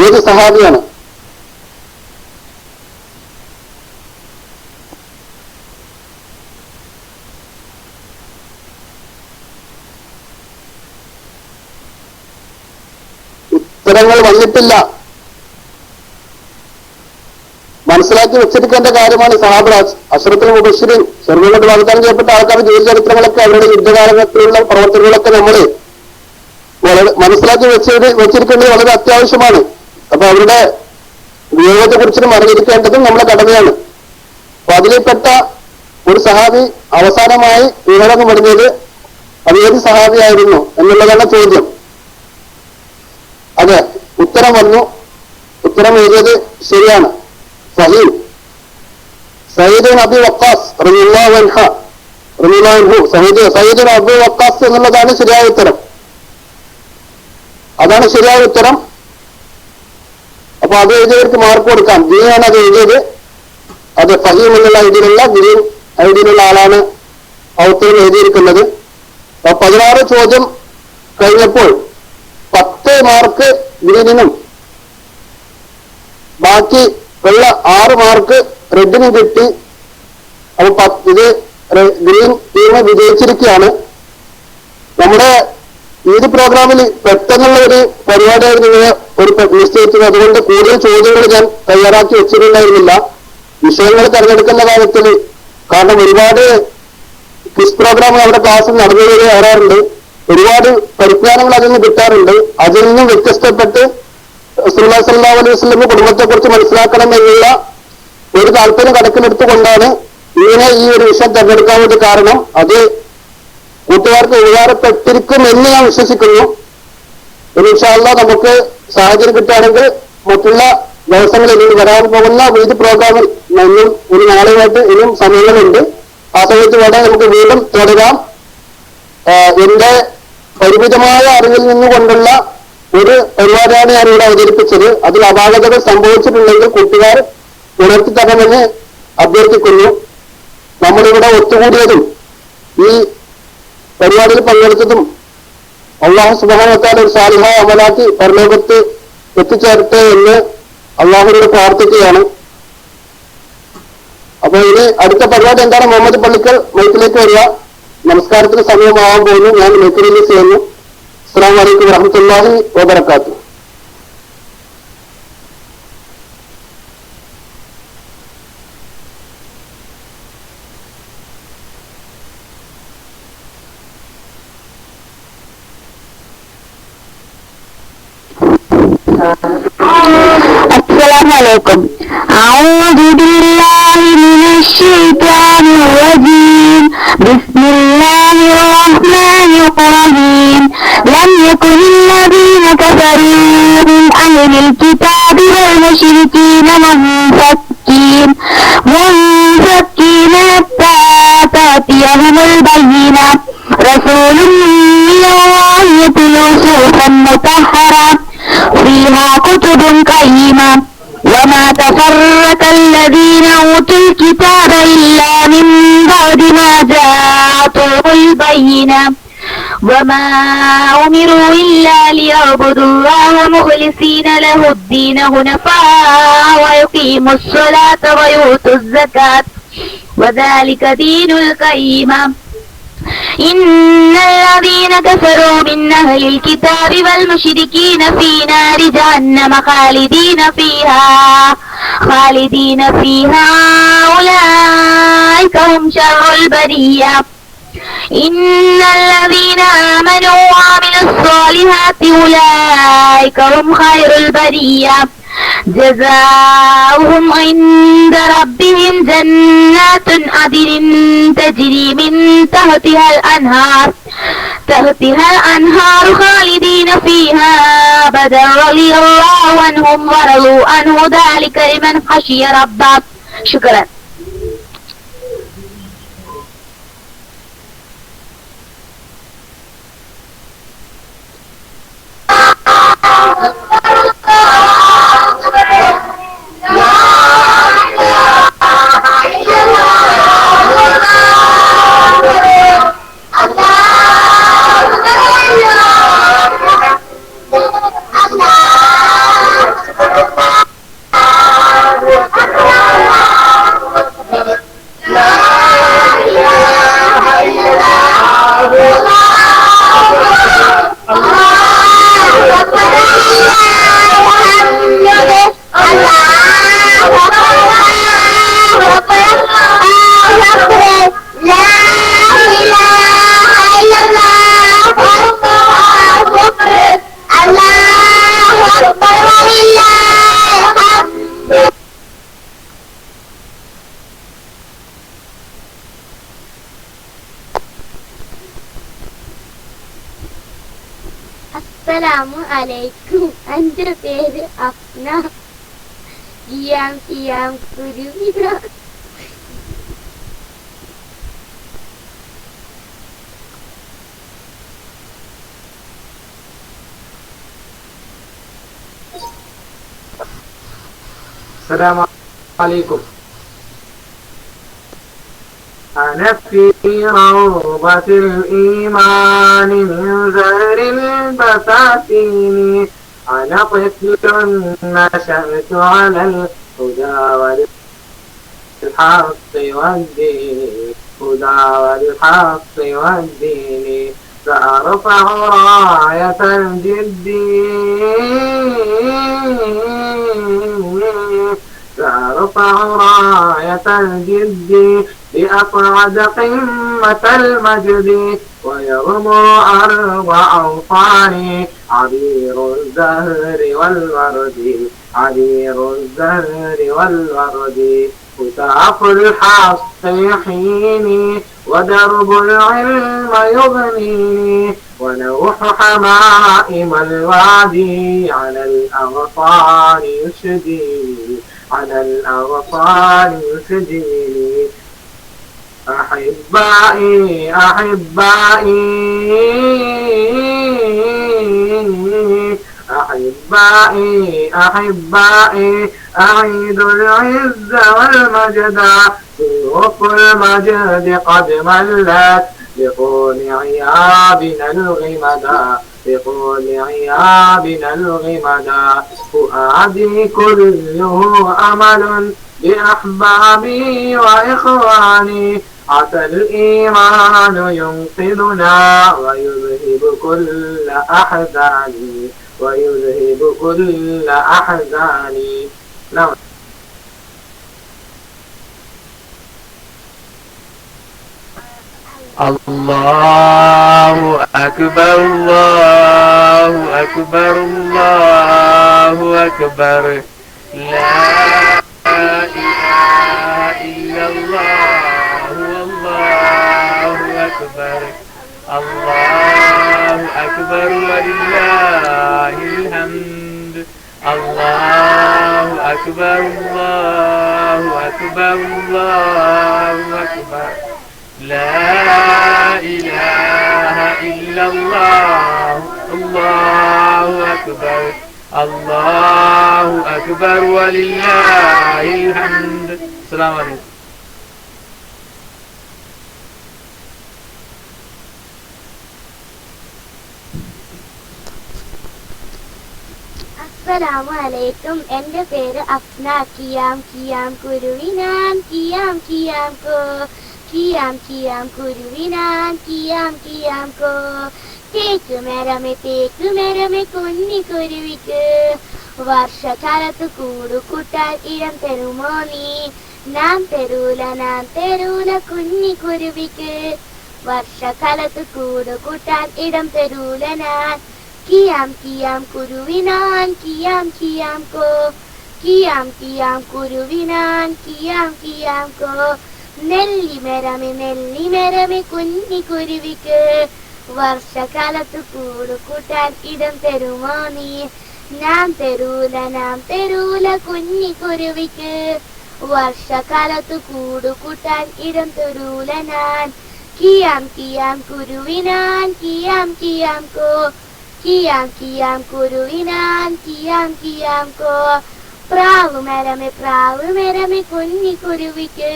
S1: ഏത് സഹാബിയാണ്? ഉത്തരങ്ങൾ വന്നിട്ടില്ല. മനസ്സിലാക്കി വെച്ചിരിക്കേണ്ട കാര്യമാണ് സഹാബിറാജ്. അശ്റഫുൽ മുബശ്ശിരീൻ, സ്വർഗ്ഗം കൊണ്ട് വാഗ്ദാനം ചെയ്യപ്പെട്ട ആൾക്കാരുടെ ജീവിത ചരിത്രങ്ങളൊക്കെ അവരുടെ യുദ്ധകാലത്തിലുള്ള പ്രവർത്തനങ്ങളൊക്കെ നമ്മൾ വളരെ മനസ്സിലാക്കി വെച്ചിരിക്കേണ്ടത് വളരെ അത്യാവശ്യമാണ്. അപ്പൊ അവരുടെ വിയോഗത്തെ കുറിച്ചും അറിഞ്ഞിരിക്കേണ്ടതും നമ്മുടെ കടമയാണ്. അപ്പൊ അതിൽപ്പെട്ട ഒരു സഹാബി അവസാനമായി ഇഹ്റാം വെടിഞ്ഞത് അത് ഏത് സഹാബിയായിരുന്നു എന്നുള്ളതാണ് ചോദ്യം. അതെ, ഉത്തരം വന്നു. ഉത്തരം എഴുതിയത് ശരിയാണ്. സഹീഹ്, സയ്യിദ് അബി വഖാസ് റളിയല്ലാഹു അൻഹു, സയ്യിദ് അബി വഖാസ് എന്നുള്ളതാണ് ശരിയായ ഉത്തരം. അതാണ് ശരിയായ ഉത്തരം. അപ്പൊ അത് എഴുതിയവർക്ക് മാർക്ക് കൊടുക്കാം. ജിയാണ് അത് എഴുതിയത്. അത് ഫഹീം എന്നുള്ള ഐഡിയിലുള്ള ഗ്രീൻ ഐഡിയിലുള്ള ആളാണ് ആ ഉത്തരം എഴുതിയിരിക്കുന്നത്. അപ്പൊ 16 ചോദ്യം കഴിഞ്ഞപ്പോൾ 10 മാർക്ക് ഗ്രീനിനും ബാക്കി ഉള്ള 6 മാർക്ക് റെഡിനും കിട്ടി. അപ്പൊ ഇത് ഗ്രീൻ ടീം വിജയിച്ചിരിക്കുകയാണ്. നമ്മുടെ ഈദ് പ്രോഗ്രാമിൽ പെട്ടെന്നുള്ള ഒരു പരിപാടിയായിരുന്നു ഇങ്ങനെ ഒരു നിശ്ചയിച്ചത്. അതുകൊണ്ട് കൂടുതൽ ചോദ്യങ്ങൾ ഞാൻ തയ്യാറാക്കി വെച്ചിട്ടുണ്ടായിരുന്നില്ല വിഷയങ്ങൾ തിരഞ്ഞെടുക്കുന്ന കാര്യത്തിൽ. കാരണം ഒരുപാട് ക്വിസ് പ്രോഗ്രാം നമ്മുടെ ക്ലാസ്സിൽ നടന്നു വരാറുണ്ട്. ഒരുപാട് പരിജ്ഞാനങ്ങൾ അതിൽ നിന്ന് കിട്ടാറുണ്ട്. അതിൽ നിന്നും വ്യത്യസ്തപ്പെട്ട് റസൂലുള്ളാഹി സ്വല്ലല്ലാഹു അലൈഹി വസല്ലം കുടുംബത്തെക്കുറിച്ച് മനസ്സിലാക്കണം എന്നുള്ള ഒരു താല്പര്യം കണക്കിലെടുത്തുകൊണ്ടാണ് ഇങ്ങനെ ഈ ഒരു വിഷയം തിരഞ്ഞെടുക്കാവുന്നത്. കാരണം അത് കൂട്ടുകാർക്ക് ഉപകാരപ്പെട്ടിരിക്കും എന്ന് ഞാൻ വിശ്വസിക്കുന്നു. ഇൻഷാ അല്ലാഹ് നമുക്ക് സാഹചര്യം കിട്ടുകയാണെങ്കിൽ മറ്റുള്ള ദിവസങ്ങളിൽ ഇനി വരാൻ പോകുന്ന ഈദ് പ്രോഗ്രാമിൽ ഇന്നും ഒരു നാളുമായിട്ട് ഇനിയും സമയങ്ങളുണ്ട്. ആ സമയത്ത് വേണം നമുക്ക് വീണ്ടും തുടരാം. എന്റെ പരിമിതമായ അറിവിൽ നിന്നുകൊണ്ടുള്ള ഒരു പരിപാടിയാണ് ഞാൻ ഇവിടെ അവതരിപ്പിച്ചത്. അതിൽ അപാകതകൾ സംഭവിച്ചിട്ടുണ്ടെങ്കിൽ കൂട്ടുകാർ ഉണർത്തി തരണമെന്ന് അഭ്യർത്ഥിക്കുന്നു. നമ്മളിവിടെ ഒത്തുകൂടിയതും ഈ പരിപാടിയിൽ പങ്കെടുത്തതും അള്ളാഹു സുബ്ഹാനഹു വ തആല ഒരു സാലിഹായ അമലാക്കി പരലോകത്ത് എത്തിച്ചേരട്ടെ എന്ന് അള്ളാഹുവിനോട് പ്രാർത്ഥിക്കുകയാണ്. അപ്പൊ ഇനി അടുത്ത പരിപാടി എന്താണ്? മുഹമ്മദ് പള്ളിക്കൽ മൈക്കിലേക്ക് വരിക. നമസ്കാരത്തിന് സമയമാകാൻ പോകുന്നു. ഞാൻ മൈക്ക് റിലീസ് ചെയ്യുന്നു. അസ്സലാമു അലൈക്കും വറഹ്മത്തുള്ളാഹി വബറകാതുഹു.
S2: السلام عليكم. أعوذ بالله من الشيطان الرجيم. بسم الله الرحمن الرحيم. لم يكن الذين كفروا من أهل الكتاب والمشركين منفكين حتى تأتيهم البينة. رسول من الله يتلو صحفا مطهرة فيها كتب قيمة. وما تفرق الذين أوتوا الكتاب إلا من بعد ما جاءتهم البينة. وما أمروا إلا ليعبدوا الله مخلصين له الدين حنفاء ويقيموا الصلاة ويؤتوا الزكاة وذلك دين القيمة. إن الذين كفروا من أهل الكتاب والمشركين في نار جهنم خالدين فيها أولئك هم شر البرية. إن الذين آمنوا وعملوا الصالحات أولئك هم خير البرية. جزاؤهم عند ربهم جنات عدن تجري من تحتها الأنهار خالدين فيها أبدا رضي الله عنهم ورضوا عنه ذلك لمن خشي ربه. شكرا.
S3: അസ്സലാമു അലൈക്കും. എൻ്റെ പേര് അഫ്ന. കുരുവിത.
S4: السلام عليكم. أنا في روضة الإيمان من زهر البساتين، أنا طفل نشأت على الهدى والحق والدين، هدى والحق والدين، سأرفع راية الجد، سأرفع راية الجد لأصعد قمة المجد، ويغمر أرض أوطاني عبير الزهر والورد، عبير الزهر والورد، هتاف الحق يحييني ودرب العلم يغنيني، ونوح حمائم الوادي على الأغصان يشديني، على الأغصان يشديني. أحبائي أحبائي أحبائي أحبائي، أعيد العز والمجد، سيوف المجد قد ملت بطول عيابنا الغمدا، بطول عيابنا الغمدا، فؤادي كله أمل بأحبابي وإخواني، عسى الإيمان ينقذنا ويذهب كل أحزاني، ويذهب كل أحزاني. نعم.
S5: الله أكبر الله أكبر الله أكبر، لا إله إلا الله والله أكبر، الله أكبر ولله الحمد، الله أكبر الله أكبر الله أكبر، لا إله إلا الله، الله أكبر، الله أكبر ولله الحمد. السلام عليكم.
S3: അസ്സലാമു അലൈക്കും. എന്റെ പേര് അഫ്ന. കിയാം കിയാം കുരുവിനാൻ, കിയാം കിയാം കോ, കിയാം കിയാം കുരുവിനാൻ, കിയാം കിയാം കോ, തേക്ക് മെരമെ കുഞ്ഞി കുരുവിക്ക്, വർഷകാലത്ത് കൂടുകൂട്ടാൻ ഇടം തരുമോ നീ, നാം തരൂല കുഞ്ഞി കുരുവിക്ക്, വർഷകാലത്ത് കൂടുകൂട്ടാൻ ഇടം തരൂല ഞാൻ, കിയാം കിയാം കുരുവിനാൻ, കിയാം കിയാം കോ, കിയാം കിയാം കുരുവിനാൻ, കിയാം കിയാം കോ, നെല്ലിമരമെ കുഞ്ഞി കുരുവിക്ക്, വർഷകാലത്ത് കൂടുകൂട്ടാൻ ഇടം തരുമോ നീ, നാം തരൂല കുഞ്ഞി കുരുവിക്ക്, വർഷകാലത്ത് കൂടുകൂട്ടാൻ ഇടം തരൂല ഞാൻ, കിയാം കിയാം കുരുവിനാൻ, കിയാം കിയാം കോ, കിയാം കിയാം കുരുവിനാൻ, കിയാം കിയാം കോ, പ്രാവ് മെരമെ കുഞ്ഞി കുരുവിക്ക്,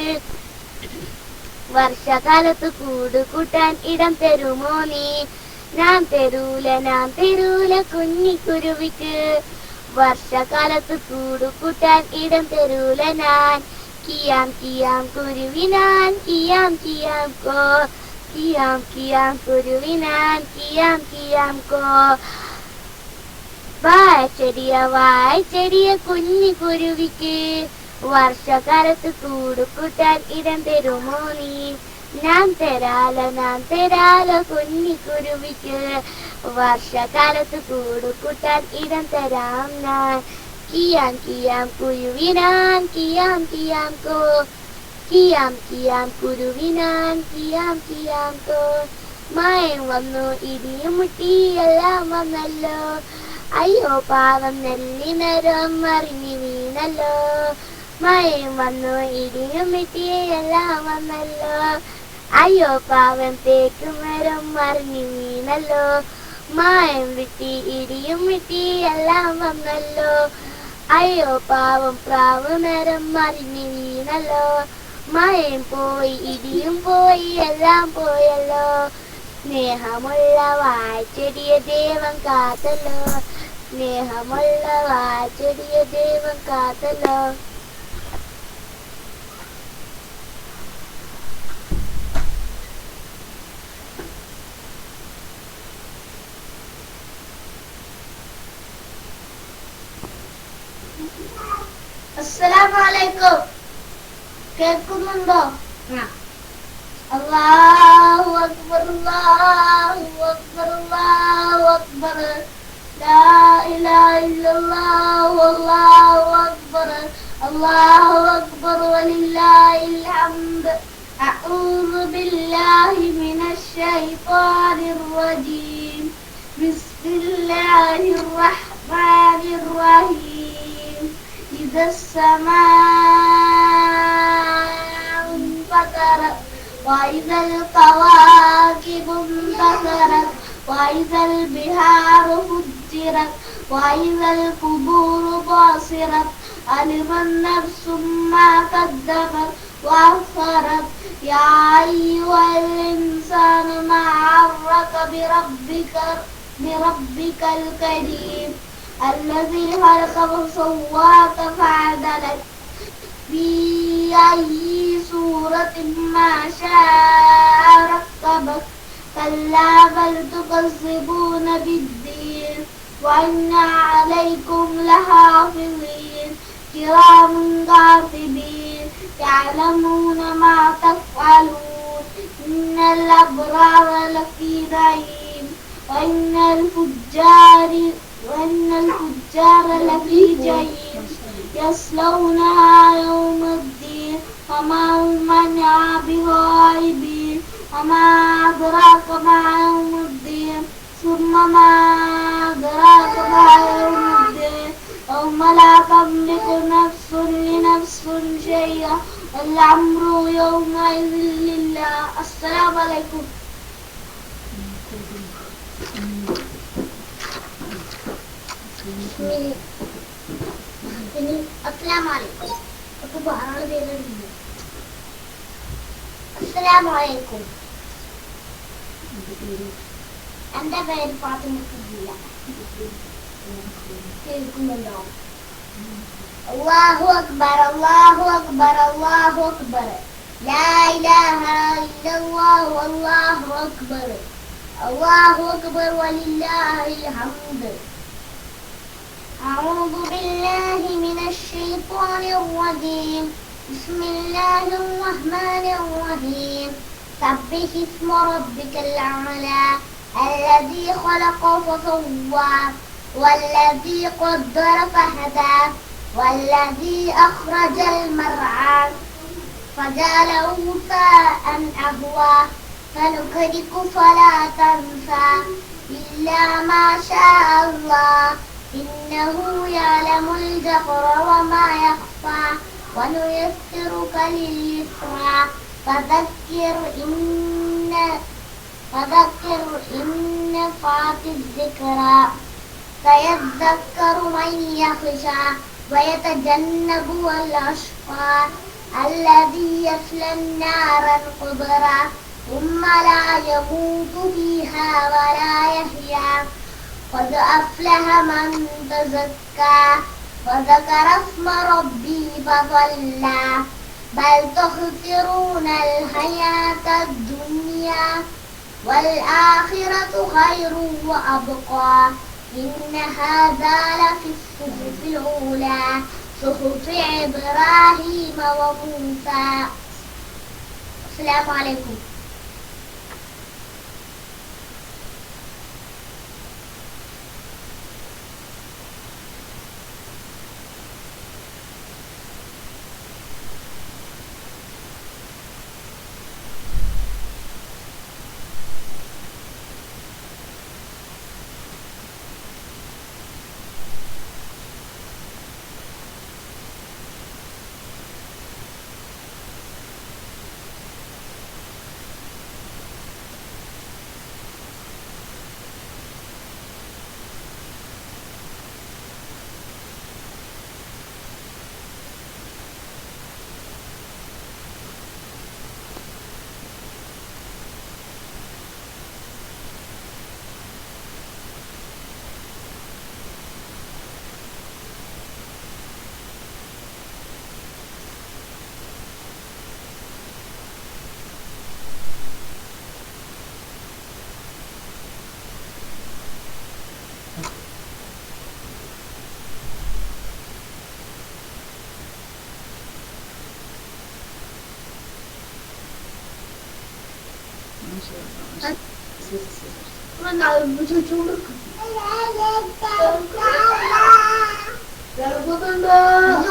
S3: വർഷകാലത്ത് കൂടുകൂട്ടാൻ ഇടം തരുമോ നീ, നാം തരൂല കുഞ്ഞി കുരുവിക്ക്, വർഷകാലത്ത് കൂടുകൂട്ടാൻ ഇടം തരൂല ഞാൻ, കിയാം കിയാം കുരുവിനാൻ, കിയാം കിയാം കോ, കിയാം കിയാം കുരുവിനാൻ, കിയാം കിയാം കോ, വാഴച്ചെടിയ കുഞ്ഞി കുരുവിക്ക്, വർഷകാലത്ത് കൂടുകൂട്ടാൻ ഇടം തരുമോ നീ, നാം തരാല കുഞ്ഞി കുരുവിക്ക്, വർഷകാലത്ത് കൂടുകൂട്ടാൻ ഇടം തരാം ഞാൻ, കിയാം കിയാം കുരുവിനാൻ, കിയാം കിയാം കോ, കിയാം കിയാം കുരുവിനാൻ, കിയാം കിയാം കോ, മഴയും വന്നു ഇടിയും മുട്ടിയെല്ലാം വന്നല്ലോ, അയ്യോ പാവം നെല്ലിമരം മറിഞ്ഞു വീണല്ലോ, മഴയും വന്നു ഇടിയും മുട്ടിയെല്ലാം വന്നല്ലോ, അയ്യോ പാവം തേക്കുമരം മറിഞ്ഞു വീണല്ലോ, മായം വിട്ടി ഇടിയും വിട്ടി എല്ലാം വന്നല്ലോ, അയ്യോ പാവം പ്രാവ് നേരം മറിഞ്ഞു വീണല്ലോ. മഴയും പോയി ഇടിയും പോയി എല്ലാം പോയല്ലോ. സ്നേഹമുള്ള വാഴ്ചെടിയ ദൈവം കാത്തല്ലോ. സ്നേഹമുള്ള വാഴ്ചെടിയ ദൈവം കാത്തല്ലോ. അസ്സലാമലൈക്കും. കേൾക്കുന്നുണ്ടോ? അല്ലാഹു അക്ബർ അല്ലാഹു അക്ബർ അല്ലാഹു അക്ബർ ലാ ഇലാഹ ഇല്ലല്ലാഹു അല്ലാഹു അക്ബർ അല്ലാഹു അക്ബർ വലില്ലാഹിൽ ഹംദ്. അഊദു ബില്ലാഹി മിനശ് ശൈത്വാനിർ റജീം. ബിസ്മില്ലാഹിർ റഹ്മാനിർ റഹീം. إذا السماء انفطرت وإذا الكواكب انتثرت وإذا البحار فجرت وإذا القبور بعثرت علمت نفس ما قدمت وأخرت. يا أيها الإنسان ما غرك بربك الكريم الذي خلقك فسواك فعدلك في أي صورة ما شاء ركبك. كلا بل تكذبون بالدين وإن عليكم لحافظين كرام كاتبين يعلمون ما تفعلون. إن الأبرار لفي نعيم وإن الفجار لفي جحيم يصلونها يوم الدين وما هم عنها بغائبين. وما أدراك ما يوم الدين ثم ما أدراك ما يوم الدين يوم لا تملك نفس لنفس شيئا والأمر يومئذ لله. السلام عليكم. അസ്സലാമലൈക്കും. ഒക്കെ ധാരാളം പേരുണ്ട്. അസ്സലാമലൈക്കും. എന്റെ പേര് ഫാത്തിമ. കേൾക്കുന്നുണ്ടോ? അല്ലാഹു അക്ബർ അല്ലാഹു അക്ബർ അല്ലാഹു അക്ബർ ലാ ഇലാഹ ഇല്ലല്ലാഹു അല്ലാഹു അക്ബർ അല്ലാഹു അക്ബർ വലില്ലാഹിൽ ഹംദ്. أعوذ بالله من الشيطان الرجيم. بسم الله الرحمن الرحيم. سبح اسم ربك الأعلى الذي خلق فسوى والذي قدر فهدى والذي أخرج المرعى فجعله غثاء أحوى. سنقرئك فلا تنسى إلا ما شاء الله إنه يعلم الجهر وما يخفى ونيسرك لليسرى فذكر إن نفعت الذكرى سيذكر من يخشى ويتجنبها الأشقى الذي يصلى النار الكبرى ثم لا يموت فيها ولا يحيا. قد أفلح من تزكى وذكر اسم ربه فصلى بل تؤثرون الحياة الدنيا والآخرة خير وأبقى. إن هذا لفي الصحف الأولى صحف إبراهيم وموسى. السلام عليكم.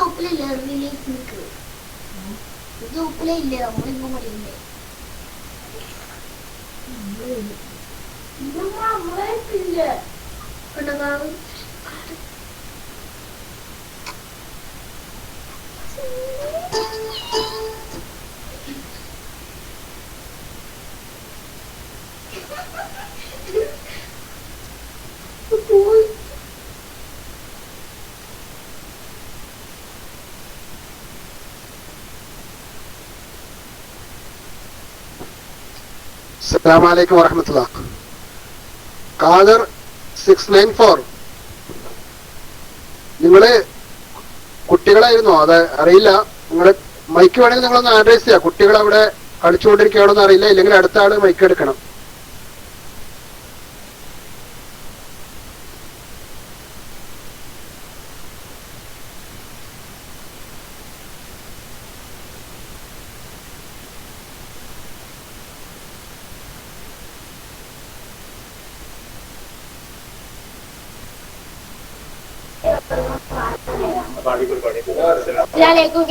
S3: ഉപ്പിലില്ലേ റിലീഫ് നിൽക്ക് ഇത് ഉപ്പിലില്ലേ നമ്മളിങ്ങും മടിയുണ്ട്
S1: അസ്സലാമു അലൈക്കും വറഹ്മത്തുള്ളാഹ്. ഖാദർ 694 നിങ്ങള് കുട്ടികളായിരുന്നോ? അത് അറിയില്ല. നിങ്ങള് മൈക്ക് വേണമെങ്കിൽ നിങ്ങളൊന്ന് അഡ്രസ് ചെയ്യാം. കുട്ടികൾ അവിടെ കളിച്ചുകൊണ്ടിരിക്കുകയാണോന്ന് അറിയില്ല. ഇല്ലെങ്കിൽ അടുത്ത ആള് മൈക്ക് എടുക്കണം.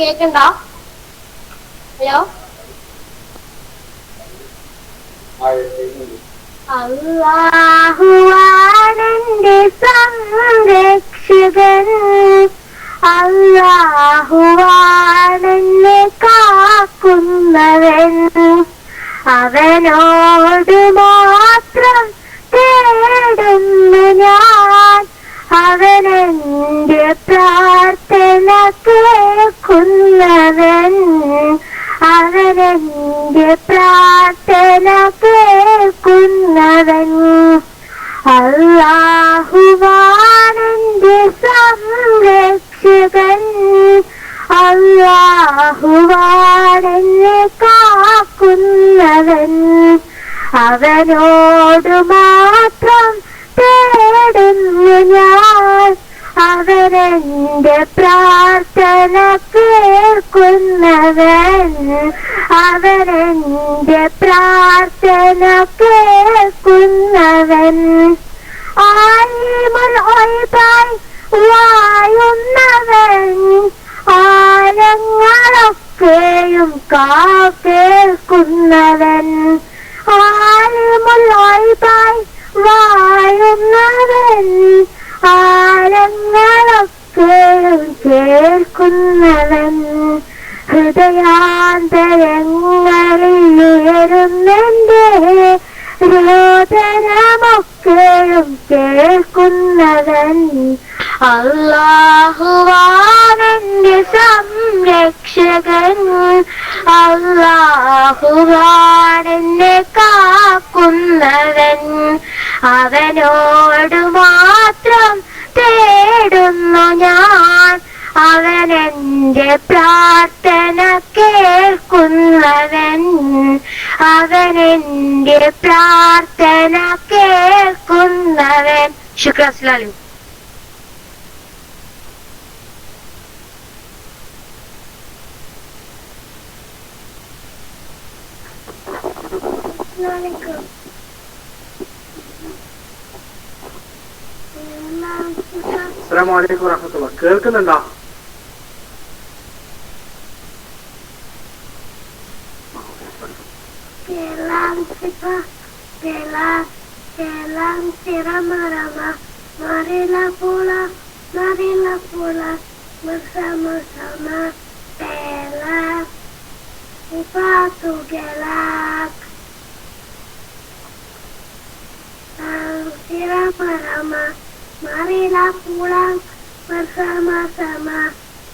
S3: കേക്കണ്ടോ? ഹലോ അല്ലാഹുവാണെന്റെ സംരക്ഷകൻ അല്ലാഹുവാണെന്നെ കാക്കുന്നവൻ അവനോട് മാത്രം തേടുന്നു ഞാൻ അവനെന്റെ പ്രാർത്ഥന കേൾക്കുന്നവൻ അവനെന്റെ പ്രാർത്ഥന കേൾക്കുന്നവൻ അല്ലാഹുവാണെന്റെ സംരക്ഷകൻ അല്ലാഹുവാണെന്നെ കാക്കുന്നവൻ അവനോട് മാത്രം തേടുന്നു ഞാൻ അവനെന്റെ പ്രാർത്ഥന കേൾക്കുന്നവൻ അവനെന്റെ പ്രാർത്ഥന കേൾക്കുന്നവൻ ആലിമുൽ ഗൈബായി വാഴുന്നവൻ ആഴങ്ങളൊക്കെയും കേൾക്കുന്നവൻ ആലിമുൽ ഗൈബായി വാഴുന്നവൻ ആഴങ്ങളൊക്കെയും കേൾക്കുന്നവൻ ഹൃദയാന്തരങ്ങളിൽ ഉയരുന്നെന്റെ രോദനമൊക്കെയും കേൾക്കുന്നവൻ അല്ലാഹുവാണെന്റെ സംരക്ഷകൻ അല്ലാഹുവാണെന്നെ കാക്കുന്നവൻ അവനോട് മാത്രം തേടുന്നു ഞാൻ അവനെന്റെ പ്രാർത്ഥന കേൾക്കുന്നവൻ അവനെന്റെ പ്രാർത്ഥന കേൾക്കുന്നവൻ. ശുക്രാൻ. അസ്സലാമു അലൈക്കും.
S4: അസ്സലാമു അലൈക്കും വറഹ്മത്തുള്ളാഹി. കേൾക്കുന്നുണ്ടോ?
S3: Marilah pulang bersama-sama pelak di batu gelap. Irama-rama, marilah pulang bersama-sama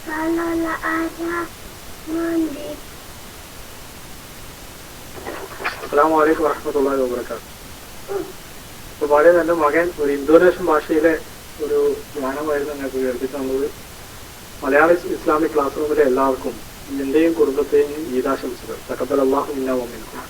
S3: kalau ada mandi.
S4: അസ്സലാമു അലൈക്കും വറഹ്മത്തുള്ളാഹി വബറകാതുഹു. ഇപ്പൊ പാടിയത് എന്റെ മകൻ ഒരു ഇന്തോനേഷ്യൻ ഭാഷയിലെ ഒരു ഗാനമായിരുന്നു ഞങ്ങൾക്ക് കേൾപ്പിച്ചു തന്നത്. മലയാളി ഇസ്ലാമിക് ക്ലാസ് റൂമിലെ എല്ലാവർക്കും എന്റെയും കുടുംബത്തെയും ഈദാശംസകൾ. തഖബ്ബലല്ലാഹു മിന്നാ വമിൻകും.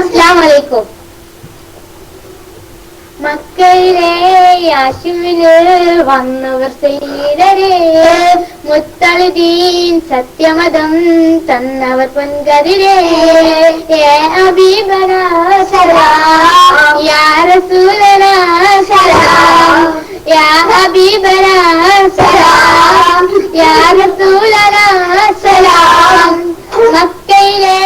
S3: Assalamu അലൈക്കും. മക്കയിലെ യാശിമിന് വന്നവർ സയ്യിദരേ, മുത്തളിദീൻ സത്യമതം തന്നവർ പൊൻകതിരേ. യാ ഹബീബനാ സലാം, യാ റസൂലനാ സലാം, യാ ഹബീബനാ സലാം, യാ റസൂലനാ സലാം. മക്കയിലെ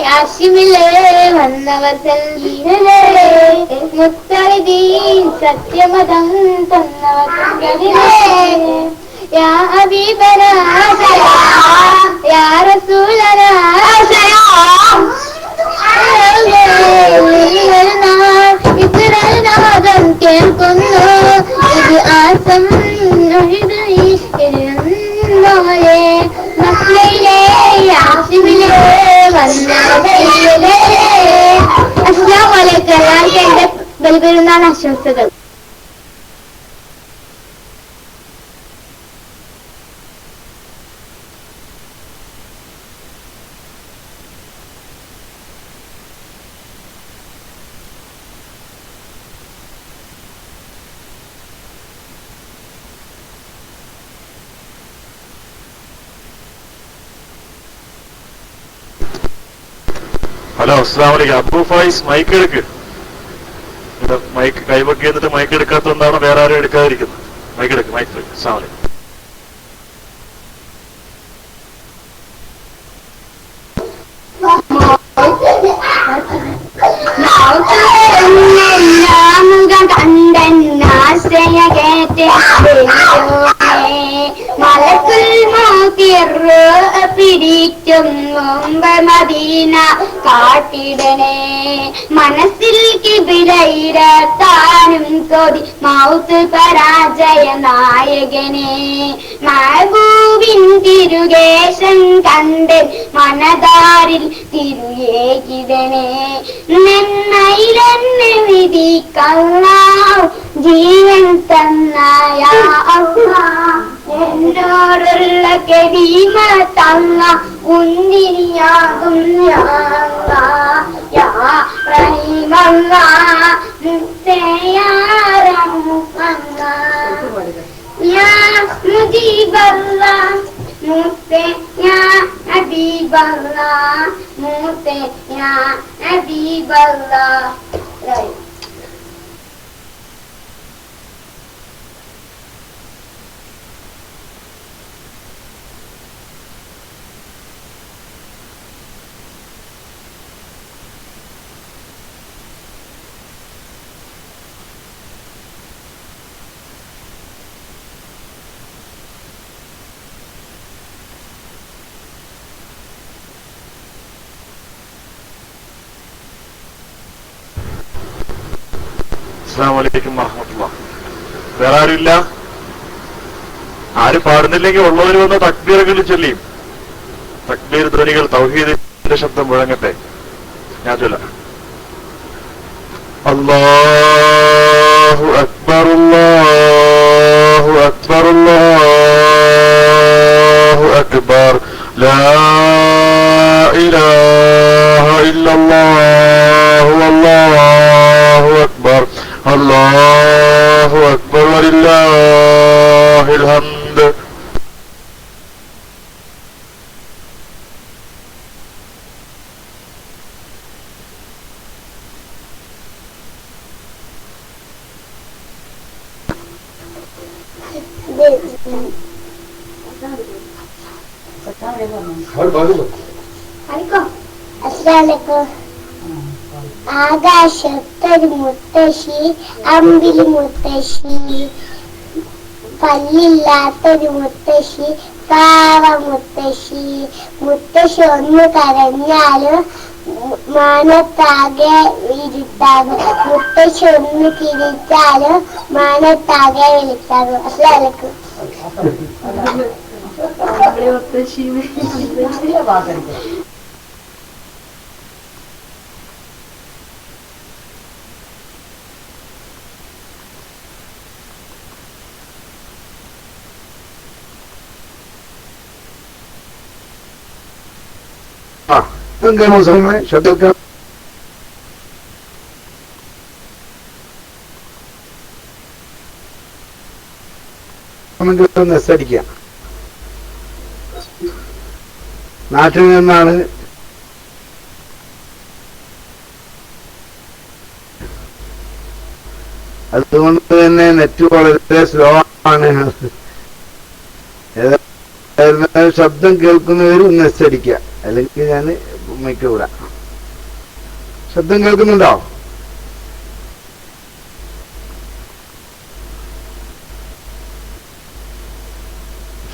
S3: ഹാഷിമിലെ വന്നവർ സയ്യിദരേ, മുത്തളിദീൻ സത്യമതം തന്നവർ പൊൻകതിരേ. യാ ഹബീബനാ സലാം, യാ റസൂലനാ സലാം. ഇത്രനാദം കേൾക്കുന്നു, ഇത് ആസം എഴുതുന്നോരെ. മക്കയിലെ ഹാഷിമിലെ വന്നവർ. അസ്സലാമു അലൈക്കും. എല്ലാവർക്കും എന്റെ ബലിപെരുന്നാൾ ആശംസകൾ.
S6: ഹലോ, അസ്സലാമു അലൈക്കും. അബൂ ഫായിസ്, മൈക്ക് എടുക്ക്. മൈക്ക് കൈവക്കി എന്നിട്ട് മൈക്ക് എടുക്കാത്തതുകൊണ്ടാണ് വേറെ ആരും എടുക്കാതിരിക്കുന്നത്. മൈക്ക് എടുക്ക്, മൈക്ക്. അസ്സലാമു അലൈക്കും.
S3: മലക്കുൽ മൗത്തിറ് പിടിക്കും മുമ്പ് മദീന കാട്ടിടണേ. മനസ്സിൽ കിബിലയിരത്താനും കൊതി മൗത്ത് പരാജയ നായകനെ. മഹബൂബിൻ തിരുകേശം കണ്ട് മനതാരിൽ തിരുയേകിടണേ. നന്മയിലെന്നെ വിധിക്കല്ലാഹു ജീവൻ തന്നയ അല്ലാഹ്. എന്നോടുള്ള കരീമത്തല്ല കുന്തിരിയാകും യാ അല്ലാഹ്, യാ റഹീമല്ലാഹ്, മുത്തയാ റഹ്മല്ലാഹ്, യാ മുജീബല്ലാഹ്, മുത്തയാ ഹബീബല്ലാഹ്, മുത്തയാ ഹബീബല്ലാഹ്.
S6: അസ്സലാമു അലൈക്കും വറഹ്മത്തുള്ളാഹി. വേറെ ആരുമില്ല? ആര് പാടുന്നില്ലെങ്കിൽ ഉള്ളവർ വന്ന് തക്ബീറുകൾ ചൊല്ലിയും. തക്ബീർ ധ്വനികൾ, തൗഹീദിന്റെ ശബ്ദം മുഴങ്ങട്ടെ. ഞാൻ ചൊല്ലാം. അല്ലാഹു അക്ബർ, അല്ലാഹു അക്ബർ, അല്ലാഹു അക്ബർ, ലാ ഇലാഹ ഇല്ലല്ലാഹു വല്ലാഹു അക്ബർ, അല്ലാഹു അക്ബർ വലില്ലാഹിൽ ഹംദ്.
S3: അസ്സലാമലൈക്കും. ആകാശത്തൊരു മുത്തശ്ശി, അമ്പിളി മുത്തശ്ശി, പല്ലില്ലാത്തൊരു മുത്തശ്ശി, പാവ മുത്തശ്ശി. മുത്തശ്ശി ഒന്ന് കരഞ്ഞാലും മാനത്താകെ ഇരുട്ടാകും. മുത്തശ്ശി ഒന്ന് കിരിച്ചാലും മാനത്താകെ വെളുത്താകും. അസ്സലാമലൈക്കും.
S1: എന്താണ് മുസ്ലിങ്ങളെ ശബ്ദം
S7: കേൾക്കണമെങ്കിൽ ഒന്ന് എസ് അടിക്കുക. നാട്ടിൽ നിന്നാണ്. അതുകൊണ്ട് തന്നെ നെറ്റ് വളരെ സ്ലോ ആണ്. ശബ്ദം കേൾക്കുന്നവർ ഒന്ന് എസ് അടിക്കുക, അല്ലെങ്കിൽ ഞാൻ മൈക്ക് വിടാം. ശബ്ദം കേൾക്കുന്നുണ്ടോ?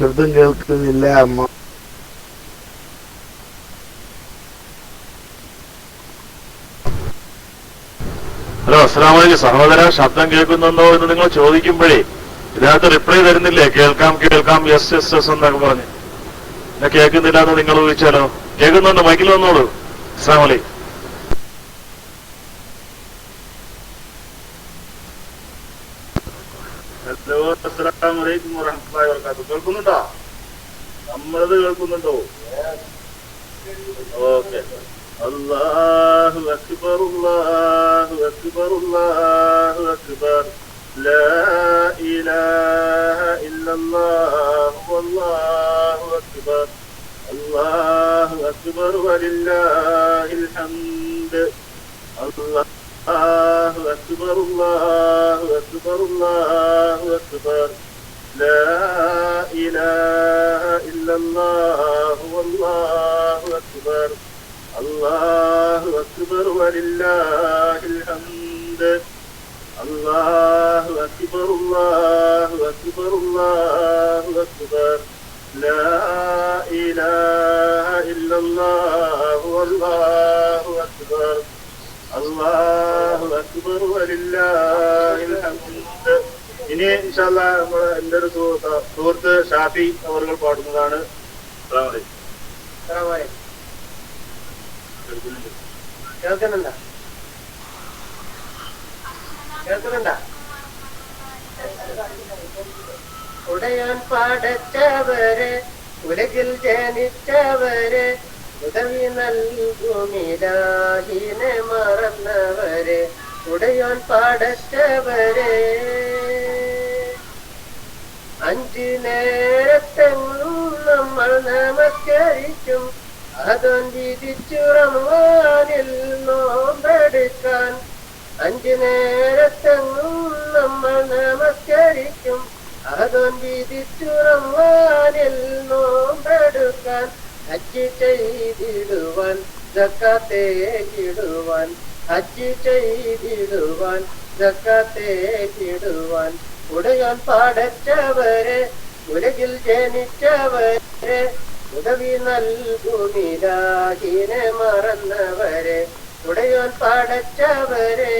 S7: ശബ്ദം കേൾക്കുന്നില്ല. അമ്മ
S6: ഹലോ, അസ്സലാമു അലൈക്കും സഹോദര. ശബ്ദം കേൾക്കുന്നുണ്ടോ എന്ന് നിങ്ങൾ ചോദിക്കുമ്പോഴേ ഇതിനകത്ത് റിപ്ലൈ തരുന്നില്ലേ? കേൾക്കാം കേൾക്കാം യെസ് യെസ് യെസ് എന്നൊക്കെ പറഞ്ഞ്. എന്നെ കേൾക്കുന്നില്ല എന്ന് നിങ്ങൾ ചോദിച്ചാലോ? കേൾക്കുന്നുണ്ട്, മൈക്കിൽ വന്നോളൂ. അസ്സലാമു അലൈക്കും. ഹലോ, അസ്സലാമു അലൈക്കും വറഹ്മത്തുള്ളാഹി വബറകാതുഹു. കേൾക്കുന്നുണ്ടോ? നമ്മളത് കേൾക്കുന്നുണ്ടോ? ഓക്കെ. അല്ലാഹു അക്ബർ അല്ലാഹു അക്ബർ അല്ലാഹു അക്ബർ ലാ ഇലാഹ ഇല്ലല്ലാഹു വല്ലാഹു അക്ബർ അല്ലാഹു അക്ബർ വലില്ലാഹിൽ ഹംദ് അല്ലാഹു അക്ബർ അല്ലാഹു അക്ബർ അല്ലാഹു അക്ബർ ലാ ഇലാഹ ഇല്ലല്ലാഹു വല്ലാഹു അക്ബർ അല്ലാഹു അക്ബർ വലില്ലാഹിൽ ഹംദ് അല്ലാഹു അക്ബർ അല്ലാഹു അക്ബർ അല്ലാഹു അക്ബർ ലാ ഇലാഹ ഇല്ലല്ലാഹു വല്ലാഹു അക്ബർ അല്ലാഹു അക്ബർ വലില്ലാഹിൽ ഹംദ്. ഇനി ഇൻഷാ അല്ലാഹ് നമ്മുടെ എൻ്റെ ഒരു സുഹൃത്ത് ഷാഫി അവർ പാടുന്നതാണ്. അസ്സലാമു അലൈക്കും. കേൾക്കുന്നുണ്ടോ? കേൾക്കുന്നുണ്ടോ? ഉടയാൻ പാടച്ചവരെ, ഉലകിൽ ജനിച്ചവരെ, ഉദവി നൽകുമിലാഹിനെ മറന്നവരെ, ഉടയാൻ പാടച്ചവരെ, അഞ്ചു നേരത്തെങ്ങും നമ്മൾ നമസ്കരിക്കും. അതോൻ വിധിച്ചു റമളാനിൽ നോമ്പെടുക്കാൻ. അഞ്ചു നേരത്തെങ്ങും നമ്മൾ നമസ്കരിക്കും. അതോൻ വിധിച്ചു റമളാനിൽ നോമ്പെടുക്കാൻ. ഹജ്ജ് ചെയ്തിടുവാൻ, സക്കാത്തേക്കിടുവാൻ, ഹജ്ജ് ചെയ്തിടുവാൻ, സക്കാത്തേക്കിടുവാൻ. ഉടയാൻ പാടച്ചവരെ, ഉലകിൽ ജനിച്ചവരെ, ഉദവി നൽകുമിലാഹിനെ മറന്നവരെ, ഉടയാൻ പാടച്ചവരെ.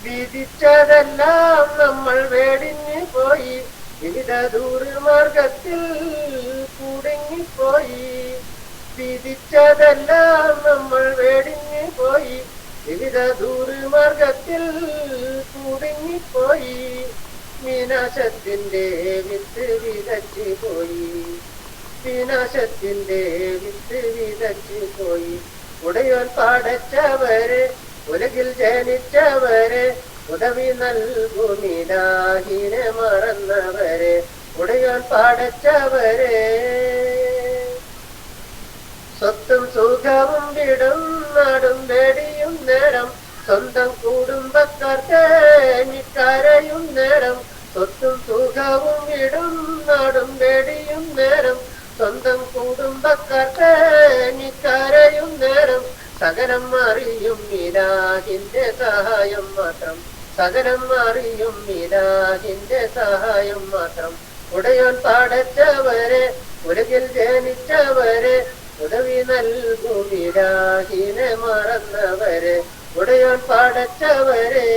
S6: വിധിച്ചതെല്ലാം നമ്മൾ വേടിഞ്ഞു പോയി, വിവിധ ദൂർമാർഗത്തിൽ കുടുങ്ങിപ്പോയി. വിധിച്ചതെല്ലാം നമ്മൾ വേടിഞ്ഞു പോയി, വിവിധ ദൂർമാർഗത്തിൽ കുടുങ്ങിപ്പോയി. വിനാശത്തിന്റെ വിത്ത് വിതച്ചു പോയി, വിനാശത്തിന്റെ വിത്ത് വിതച്ചു പോയി. ഉടയാൻ പാടച്ചവരെ, ഉലകിൽ ജനിച്ചവരെ, ഉദവി നൽകുമിലാഹിനെ മറന്നവരെ, ഉടയാൻ പാടച്ചവരെ. സ്വത്തും സുഖവും വിടും നാടും വേടിയും നേരം, സ്വന്തം കുടുംബക്കാർ തേങ്ങിക്കരയും നേരം. സ്വത്തും സുഖവും വിടും നാടും വേടിയും നേരം, സ്വന്തം കുടുംബക്കാർ തേങ്ങിക്കരയും നേരം. സകലം അറിയും ഇലാഹിന്റെ സഹായം മാത്രം, സകലം അറിയും ഇലാഹിന്റെ സഹായം മാത്രം. ഉടയാൻ പാടച്ചവരെ, ഉലകിൽ ജനിച്ചവരെ, ഉദവി നൽകുമിലാഹിനെ മറന്നവരെ, ഉടയാൻ പാടച്ചവരെ.